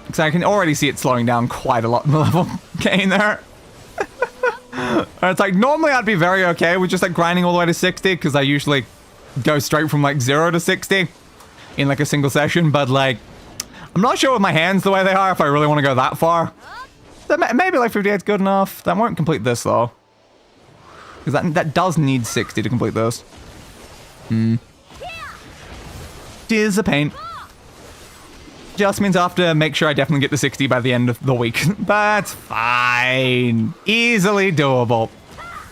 Because I can already see it slowing down quite a lot in the level gain there. It's like, normally I'd be very okay with just like grinding all the way to 60, because I usually go straight from like 0 to 60 in like a single session, but like, I'm not sure with my hands the way they are if I really want to go that far. So maybe like 58 is good enough. That won't complete this though. Because that does need 60 to complete this. Tis a pain. Just means I have to make sure I definitely get to 60 by the end of the week. But fine. Easily doable.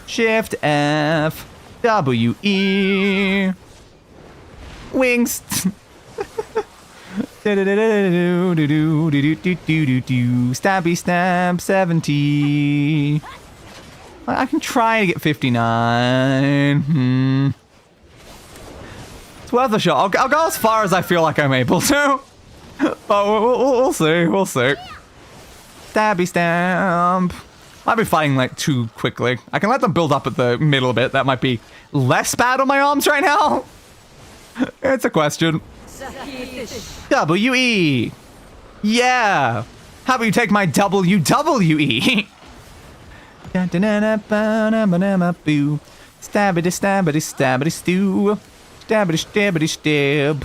Shift F. W E. Wings. Stabby stab 70. I can try to get 59. It's worth a shot. I'll go as far as I feel like I'm able to. Oh, we'll see. Stabby stamp. Might be fighting like too quickly. I can let them build up at the middle a bit. That might be less bad on my arms right now. It's a question. W-E. Yeah. How about you take my WWE? Stabbity, stabbity, stabbity, stew. Stabbity, stabbity, stab.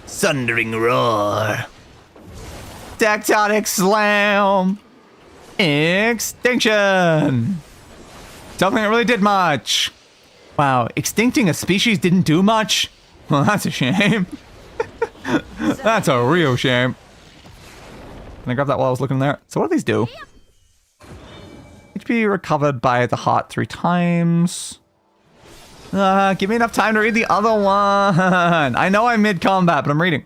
Thundering roar. Tectonic slam. Extinction. Don't think it really did much. Wow, extincting a species didn't do much? Well, that's a shame. That's a real shame. Can I grab that while I was looking there? So what do these do? HP recovered by the heart 3 times. Give me enough time to read the other one. I know I'm mid-combat, but I'm reading.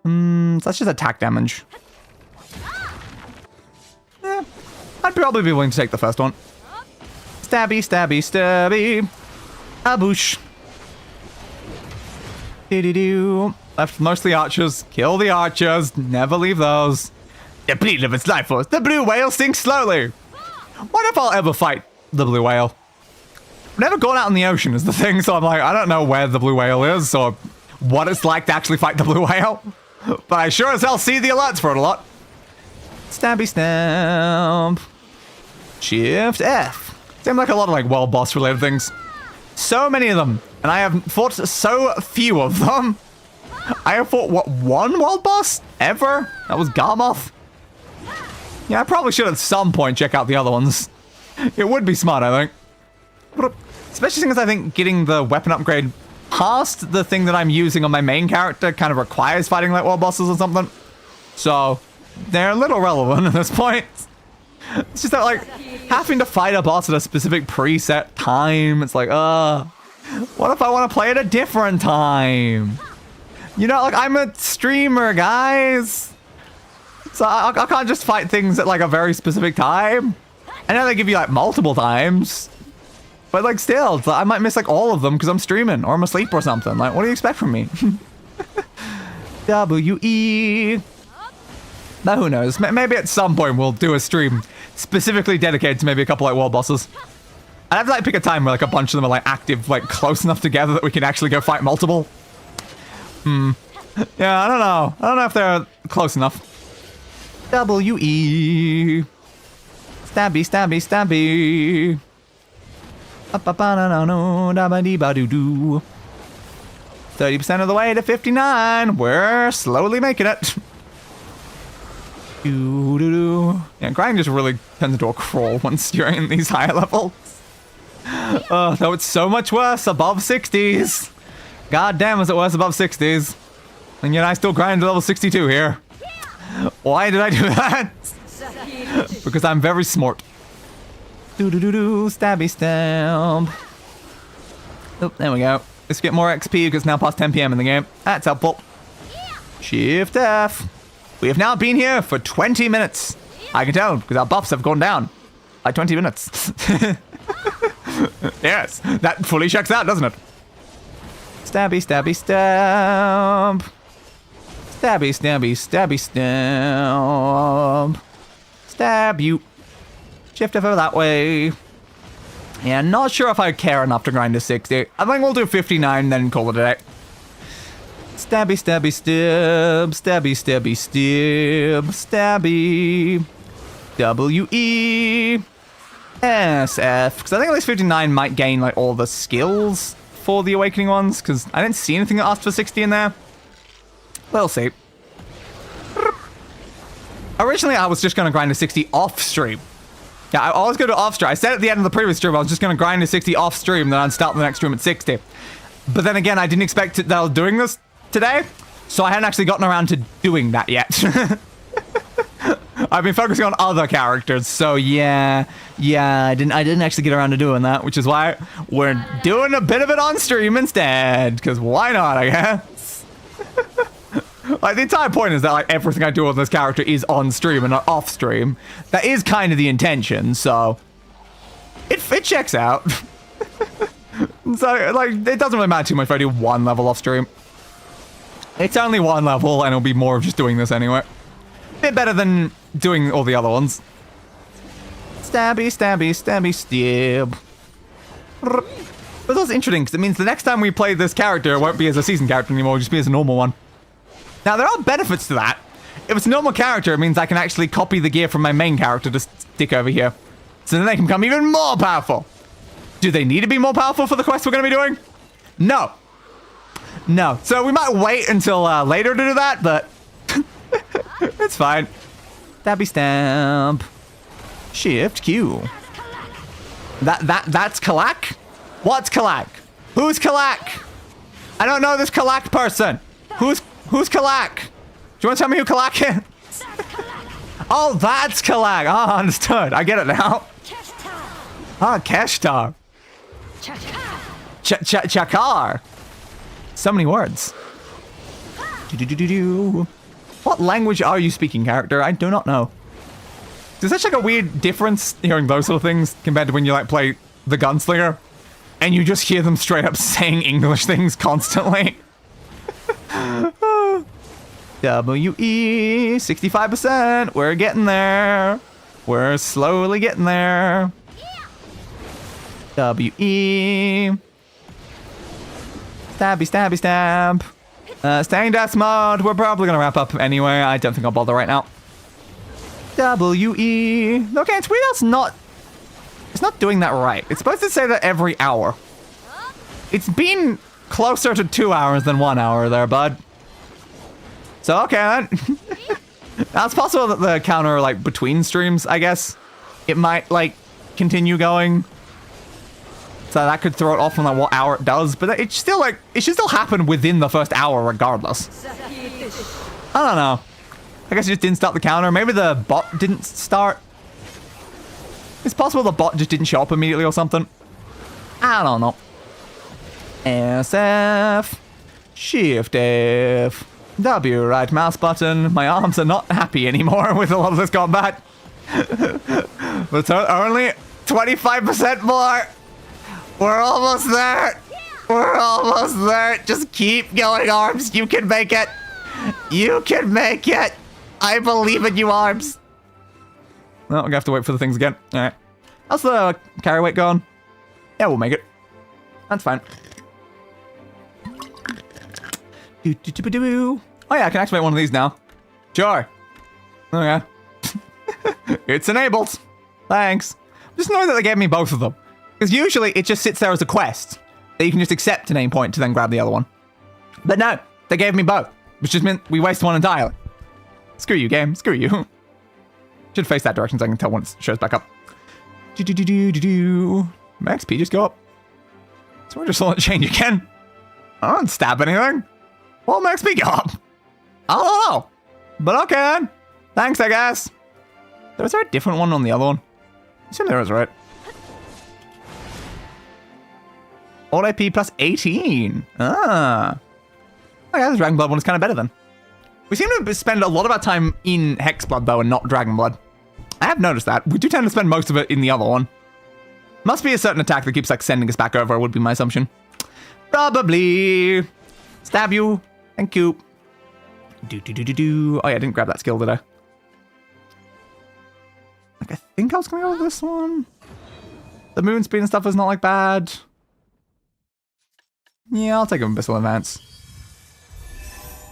So that's just attack damage. I'd probably be willing to take the first one. Stabby, stabby, stabby. Aboosh. Do-do-do. Left mostly archers. Kill the archers. Never leave those. Depleted of its life force, the blue whale sinks slowly. What if I'll ever fight the blue whale? I've never gone out in the ocean is the thing, so I'm like, I don't know where the blue whale is or what it's like to actually fight the blue whale. But I sure as hell see the alerts for it a lot. Stabby stamp. Shift F. Seem like a lot of like world boss related things. So many of them. And I have fought so few of them. I have fought, what, one world boss? Ever? That was Garmoth. Yeah, I probably should at some point check out the other ones. It would be smart, I think. Especially since I think getting the weapon upgrade past the thing that I'm using on my main character kind of requires fighting like world bosses or something. So, they're a little relevant at this point. It's just that, like, having to fight a boss at a specific preset time, it's like, what if I want to play at a different time? You know, like, I'm a streamer, guys. So I can't just fight things at, like, a very specific time. I know they give you, like, multiple times. But, like, still, it's like, I might miss, like, all of them because I'm streaming or I'm asleep or something. Like, what do you expect from me? W-E. Now, who knows? Maybe at some point we'll do a stream specifically dedicated to maybe a couple, like, world bosses. I'd have to, like, pick a time where, like, a bunch of them are, like, active, like, close enough together that we can actually go fight multiple. Yeah, I don't know. I don't know if they're close enough. W-E. Stabby, stabby, stabby. 30% of the way to 59. We're slowly making it. Yeah, grind just really turns into a crawl once you're in these higher levels. Though it's so much worse above 60s. God damn, is it worse above 60s? And yet I still grind to level 62 here. Why did I do that? Because I'm very smart. Stabby stamp. Oh, there we go. Let's get more XP because it's now past 10 PM in the game. That's helpful. Shift F. We have now been here for 20 minutes. I can tell because our buffs have gone down by 20 minutes. Yes, that fully checks out, doesn't it? Stabby, stabby, stab. Stabby, stabby, stabby, stab. Stab you. Shift over that way. Yeah, not sure if I care enough to grind to 60. I think we'll do 59 then call it a day. Stabby, stabby, stab. Stabby, stabby, stab. Stabby. W-E. S-F. Because I think at least 59 might gain, like, all the skills for the Awakening ones. Because I didn't see anything that asked for 60 in there. We'll see. Originally, I was just going to grind to 60 off-stream. Yeah, I always go to off-stream. I said at the end of the previous stream, I was just going to grind to 60 off-stream, then I'd start the next stream at 60. But then again, I didn't expect that I was doing this today, so I hadn't actually gotten around to doing that yet. I've been focusing on other characters, so yeah, I didn't actually get around to doing that, which is why we're doing a bit of it on stream instead, because why not, I guess? Like, the entire point is that, like, everything I do on this character is on stream and not off stream. That is kind of the intention, so it checks out. So, like, it doesn't really matter too much if I do one level off stream. It's only one level, and it'll be more of just doing this anyway. Bit better than doing all the other ones. Stabby, stabby, stabby, stab. But that's interesting, because it means the next time we play this character, it won't be as a season character anymore, it'll just be as a normal one. Now, there are benefits to that. If it's a normal character, it means I can actually copy the gear from my main character to stick over here. So then they can become even more powerful. Do they need to be more powerful for the quest we're going to be doing? No. No. So we might wait until later to do that, but it's fine. Stabby stamp. Shift Q. That's Kalak? What's Kalak? Who's Kalak? I don't know this Kalak person. Who's Kalak? Do you want to tell me who Kalak is? Oh, that's Kalak. Oh, understood. I get it now. Ah, Keshtar. Chakar. So many words. What language are you speaking, character? I do not know. There's such like a weird difference hearing those sort of things compared to when you like play the Gunslinger and you just hear them straight up saying English things constantly. WE 65%. We're getting there. We're slowly getting there. WE. Stabby stab. Staying death mode. We're probably gonna wrap up anyway. I don't think I'll bother right now. WE. Okay, it's weird. It's not doing that right. It's supposed to say that every hour. It's been closer to 2 hours than 1 hour there, bud. So okay then. Now it's possible that the counter like between streams, I guess, it might like continue going. So that could throw it off on like what hour it does, but it should still happen within the first hour regardless. I don't know. I guess it just didn't start the counter. Maybe the bot didn't start. It's possible the bot just didn't show up immediately or something. I don't know. SF. Shift F. W, right mouse button. My arms are not happy anymore with a lot of this combat. But only 25% more. We're almost there. We're almost there. Just keep going, arms. You can make it. You can make it. I believe in you, arms. Well, we're gonna have to wait for the things again. All right. How's the carry weight going? Yeah, we'll make it. That's fine. Oh yeah, I can activate one of these now. Sure. Okay. It's enabled. Thanks. Just know that they gave me both of them. Because usually it just sits there as a quest that you can just accept an aim point to then grab the other one. But no, they gave me both, which just meant we waste one entirely. Screw you, game. Screw you. Should face that direction so I can tell when it shows back up. My XP just go up. So we're just on the change again. I don't stab anything. Well, my XP go up. I don't know. But okay then. Thanks, I guess. Was there a different one on the other one? I assume there is, right? All AP plus 18. Ah. Okay, the Dragon Blood one is kind of better then. We seem to spend a lot of our time in Hexblood though and not Dragon Blood. I have noticed that. We do tend to spend most of it in the other one. Must be a certain attack that keeps like sending us back over, would be my assumption. Probably. Stab you. Thank you. Oh yeah, I didn't grab that skill, did I? Like, I think I was gonna go with this one. The moon speed and stuff is not like bad. Yeah, I'll take an Abyssal Advance.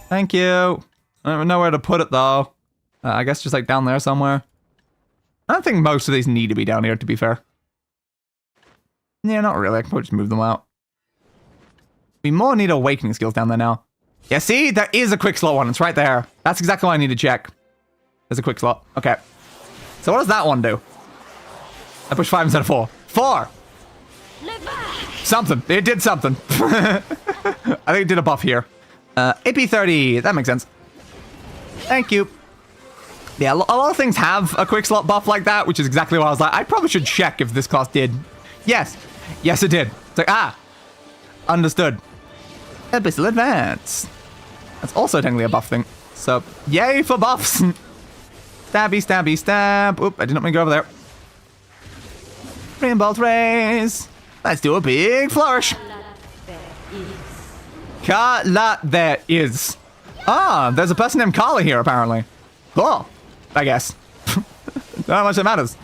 Thank you. I don't know where to put it though. I guess just like down there somewhere. I don't think most of these need to be down here, to be fair. Yeah, not really. I can probably just move them out. We more need awakening skills down there now. Yeah, see? There is a quick slot one. It's right there. That's exactly what I need to check. There's a quick slot. Okay. So what does that one do? I pushed 5 instead of 4. 4! Something. It did something. I think it did a buff here. AP 30. That makes sense. Thank you. Yeah, a lot of things have a quick slot buff like that, which is exactly what I was like. I probably should check if this class did. Yes. Yes, it did. It's like, ah. Understood. Abyssal Advance. That's also technically a buff thing. So, yay for buffs. Stabby, stabby, stab. Oop, I did not mean to go over there. Rainbow Rays. Let's do a big flourish. Carla there is. Ah, there's a person named Carla here, apparently. Cool. I guess. Not how much it matters.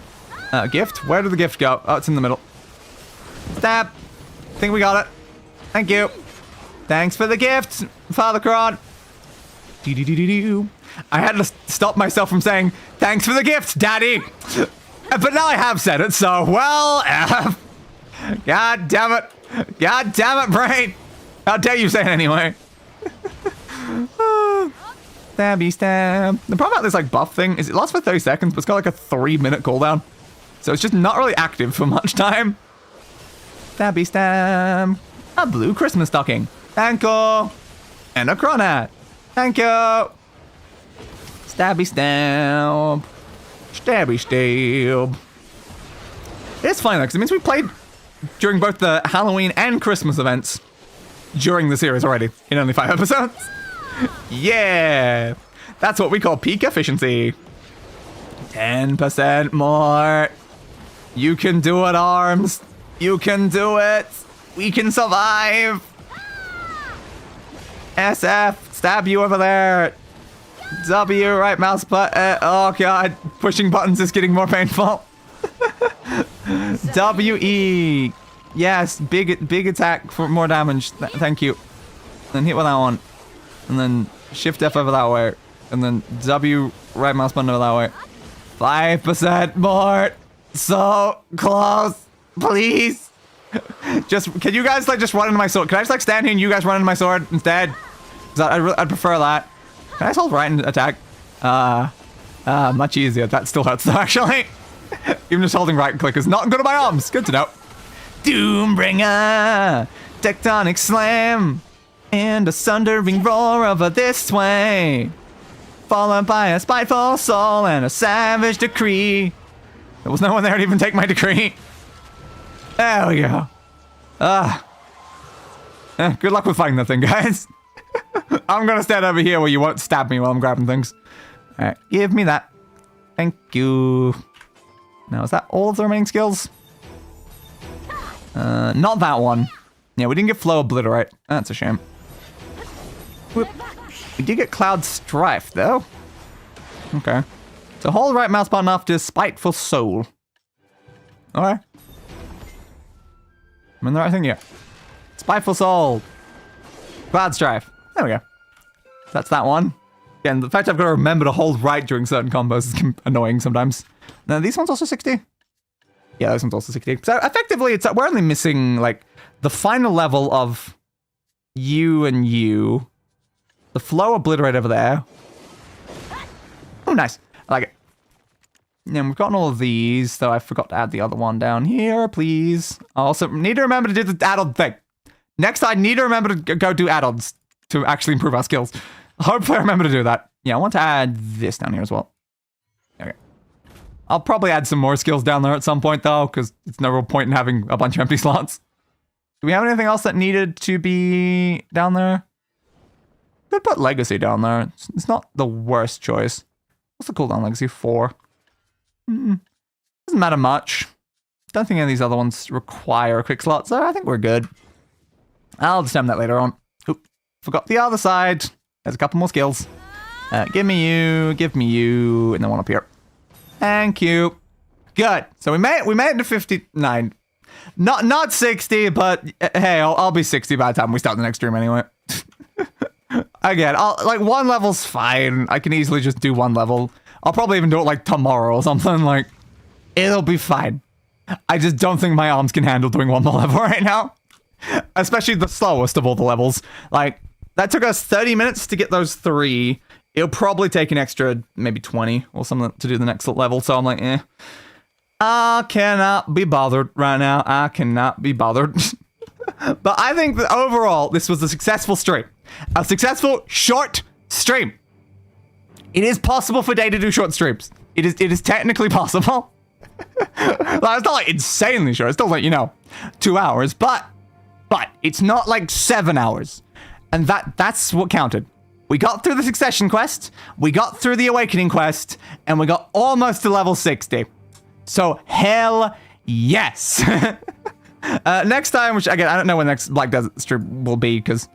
Gift? Where did the gift go? Oh, it's in the middle. Stab. Think we got it. Thank you. Thanks for the gift, Father Cron. I had to stop myself from saying, thanks for the gift, Daddy. But now I have said it, so, well, God damn it. God damn it, brain. How dare you say it anyway? Stabby stab. The problem about this like buff thing is it lasts for 30 seconds, but it's got like a 3-minute cooldown. So it's just not really active for much time. Stabby stab. A blue Christmas stocking. Thank you. And a cronut. Thank you. Stabby stab. Stabby stab. It's fine though, because it means we played during both the Halloween and Christmas events during the series already in only 5 episodes. Yeah. That's what we call peak efficiency. 10% more. You can do it, ARMS. You can do it. We can survive. SF, stab you over there. W, right mouse button. Oh god, pushing buttons is getting more painful. WE. Yes, big attack for more damage. Thank you. Then hit with that one. And then shift F over that way. And then W, right mouse button over that way. 5% more. So close. Please. Can you guys like just run into my sword? Can I just like stand here and you guys run into my sword instead? I'd prefer that. Can I just hold right and attack? Much easier. That still hurts though, actually. Even just holding right click is not good on my arms. Good to know. Doombringer, tectonic slam, and a sundering roar over this way, followed by a spiteful soul and a savage decree. There was no one there to even take my decree. There we go. Good luck with fighting that thing, guys. I'm gonna stand over here where you won't stab me while I'm grabbing things. Alright, give me that. Thank you. Now, is that all of the remaining skills? Not that one. Yeah, we didn't get Flow Obliterate. That's a shame. Whoop. We did get Cloud Strife, though. Okay. So hold right mouse button after Spiteful Soul. Okay. I'm in the right thing here. Spiteful Soul. Cloud Strife. There we go. That's that one. Again, the fact I've got to remember to hold right during certain combos is annoying sometimes. Now, these ones also 60? Yeah, this one's also 60. So effectively, we're only missing, like, the final level of you and you. The Flow Obliterate over there. Oh, nice. I like it. Yeah, we've gotten all of these, though I forgot to add the other one down here, please. I also need to remember to do the add-on thing. Next, I need to remember to go do add-ons to actually improve our skills. Hopefully I remember to do that. Yeah, I want to add this down here as well. Okay. I'll probably add some more skills down there at some point, though, because it's no real point in having a bunch of empty slots. Do we have anything else that needed to be down there? Could put Legacy down there. It's not the worst choice. What's the cooldown Legacy? 4. Doesn't matter much. Don't think any of these other ones require a quick slot, so I think we're good. I'll just stem that later on. Oop, forgot the other side. There's a couple more skills. Give me you, and then one up here. Thank you. Good. So we made it to 59. Not 60, but hey, I'll be 60 by the time we start the next stream anyway. Again, like 1 level's fine. I can easily just do 1 level. I'll probably even do it like tomorrow or something. Like, it'll be fine. I just don't think my arms can handle doing 1 more level right now. Especially the slowest of all the levels. Like, that took us 30 minutes to get those 3. It'll probably take an extra maybe 20 or something to do the next level. So I'm like, eh. I cannot be bothered right now. I cannot be bothered. But I think that overall, this was a successful stream. A successful short stream. It is possible for Day to do short streams. It is technically possible. Like, it's not like insanely short. It's still like, 2 hours. But it's not like 7 hours. And that's what counted. We got through the Succession quest, we got through the Awakening quest, and we got almost to level 60. So, hell yes! Next time, which again, I don't know when next Black Desert stream will be, because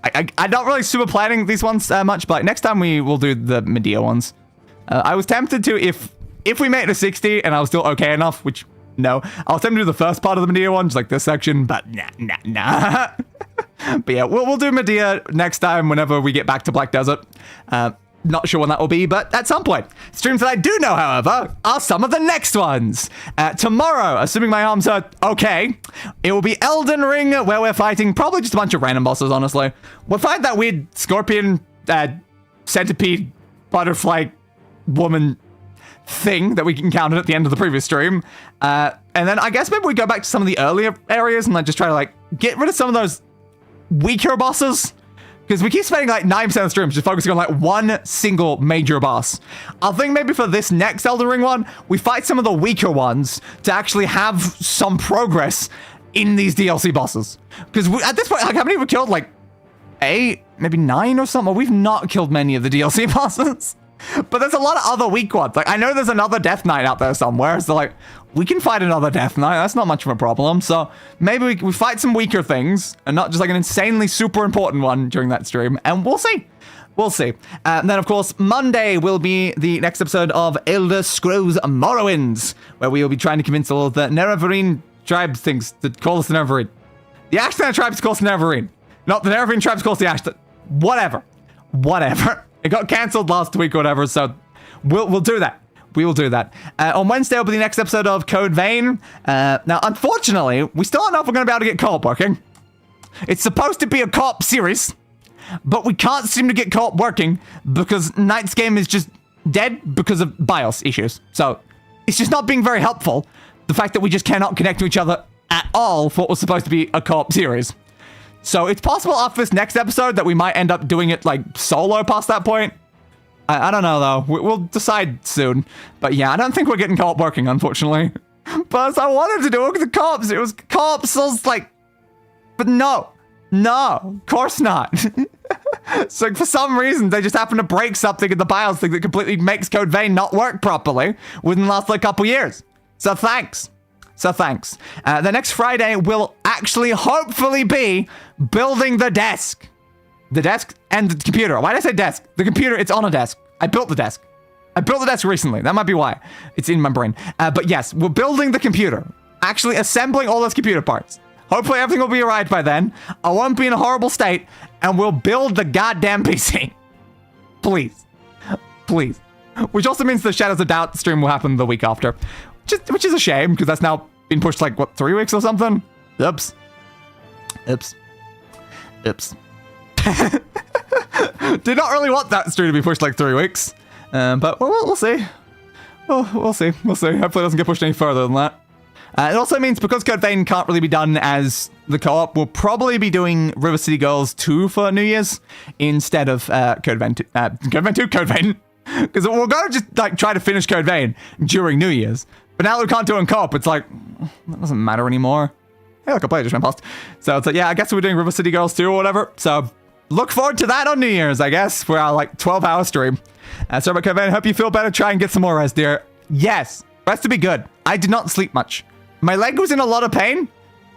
I don't really super planning these ones much, but next time we will do the Medea ones. I was tempted to, if we made it to 60 and I was still okay enough, which, no, I was tempted to do the first part of the Medea one, just like this section, but nah. But yeah, we'll do Medea next time whenever we get back to Black Desert. Not sure when that will be, but at some point. Streams that I do know, however, are some of the next ones. Tomorrow, assuming my arms are okay, it will be Elden Ring, where we're fighting probably just a bunch of random bosses, honestly. We'll fight that weird scorpion centipede, butterfly, woman thing that we encountered at the end of the previous stream. And then I guess maybe we go back to some of the earlier areas and like just try to like get rid of some of those weaker bosses. Because we keep spending like 9% of the streams just focusing on like one single major boss. I think maybe for this next Elden Ring one, we fight some of the weaker ones to actually have some progress in these DLC bosses. Because at this point, like how many have we killed? Like 8, maybe 9 or something? We've not killed many of the DLC bosses. But there's a lot of other weak ones. Like I know there's another Death Knight out there somewhere. So like we can fight another Death Knight. That's not much of a problem. So maybe we fight some weaker things and not just like an insanely super important one during that stream. And we'll see. We'll see. And then, of course, Monday will be the next episode of Elder Scrolls Morrowinds, where we will be trying to convince all of the Nerevarine tribe things to call us the Nerevarine. The Ashton tribes call us Nerevarine. Not the Nerevarine tribes call us the Ashton. Whatever. It got cancelled last week or whatever, so we'll do that. We will do that. On Wednesday will be the next episode of Code Vein. Now, unfortunately, we still don't know if we're going to be able to get co-op working. It's supposed to be a co-op series, but we can't seem to get co-op working because Knight's game is just dead because of BIOS issues. So it's just not being very helpful, the fact that we just cannot connect to each other at all for what was supposed to be a co-op series. So it's possible after this next episode that we might end up doing it like solo past that point. I don't know though. We'll decide soon. But yeah, I don't think we're getting co-op working, unfortunately. But I wanted to do it with the co-ops. It was co-op, so it's like, but no, of course not. So for some reason, they just happen to break something in the BIOS thing that completely makes Code Vein not work properly within the last like couple years. So thanks. The next Friday will actually hopefully be building the desk. The desk and the computer. Why did I say desk? The computer, it's on a desk. I built the desk. I built the desk recently. That might be why. It's in my brain. But yes, we're building the computer. Actually assembling all those computer parts. Hopefully everything will be right by then. I won't be in a horrible state. And we'll build the goddamn PC. Please. Which also means the Shadows of Doubt stream will happen the week after. Which is a shame, because that's now been pushed like, what, 3 weeks or something? Oops. Did not really want that stream to be pushed like 3 weeks. But we'll see. We'll see. Hopefully it doesn't get pushed any further than that. It also means because Code Vein can't really be done as the co-op, we'll probably be doing River City Girls 2 for New Year's instead of Code Vein 2. Code Vein. Because we're going to just like try to finish Code Vein during New Year's. But now that we can't do it in co-op, it's like, that doesn't matter anymore. Hey, look, a player just went past. So it's like, yeah, I guess we're doing River City Girls 2 or whatever. So look forward to that on New Year's, I guess, for our like 12-hour stream. Sorry about Kevin. Hope you feel better. Try and get some more rest, dear. Yes, rest to be good. I did not sleep much. My leg was in a lot of pain.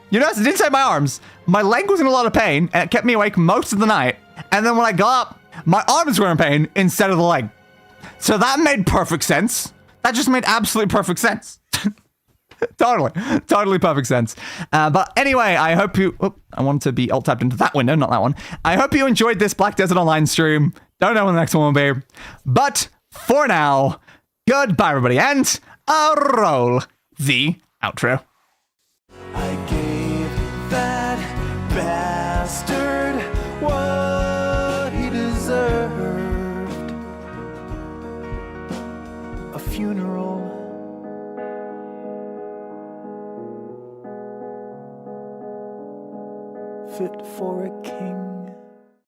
You notice, it didn't say my arms. My leg was in a lot of pain, and it kept me awake most of the night. And then when I got up, my arms were in pain instead of the leg. So that made perfect sense. That just made absolutely perfect sense. Totally perfect sense. But anyway, I hope you... Oh, I wanted to be alt-tabbed into that window, not that one. I hope you enjoyed this Black Desert Online stream. Don't know when the next one will be. But for now, goodbye, everybody, and I'll roll the outro. I gave that bastard what he deserved. A funeral. Fit for a king.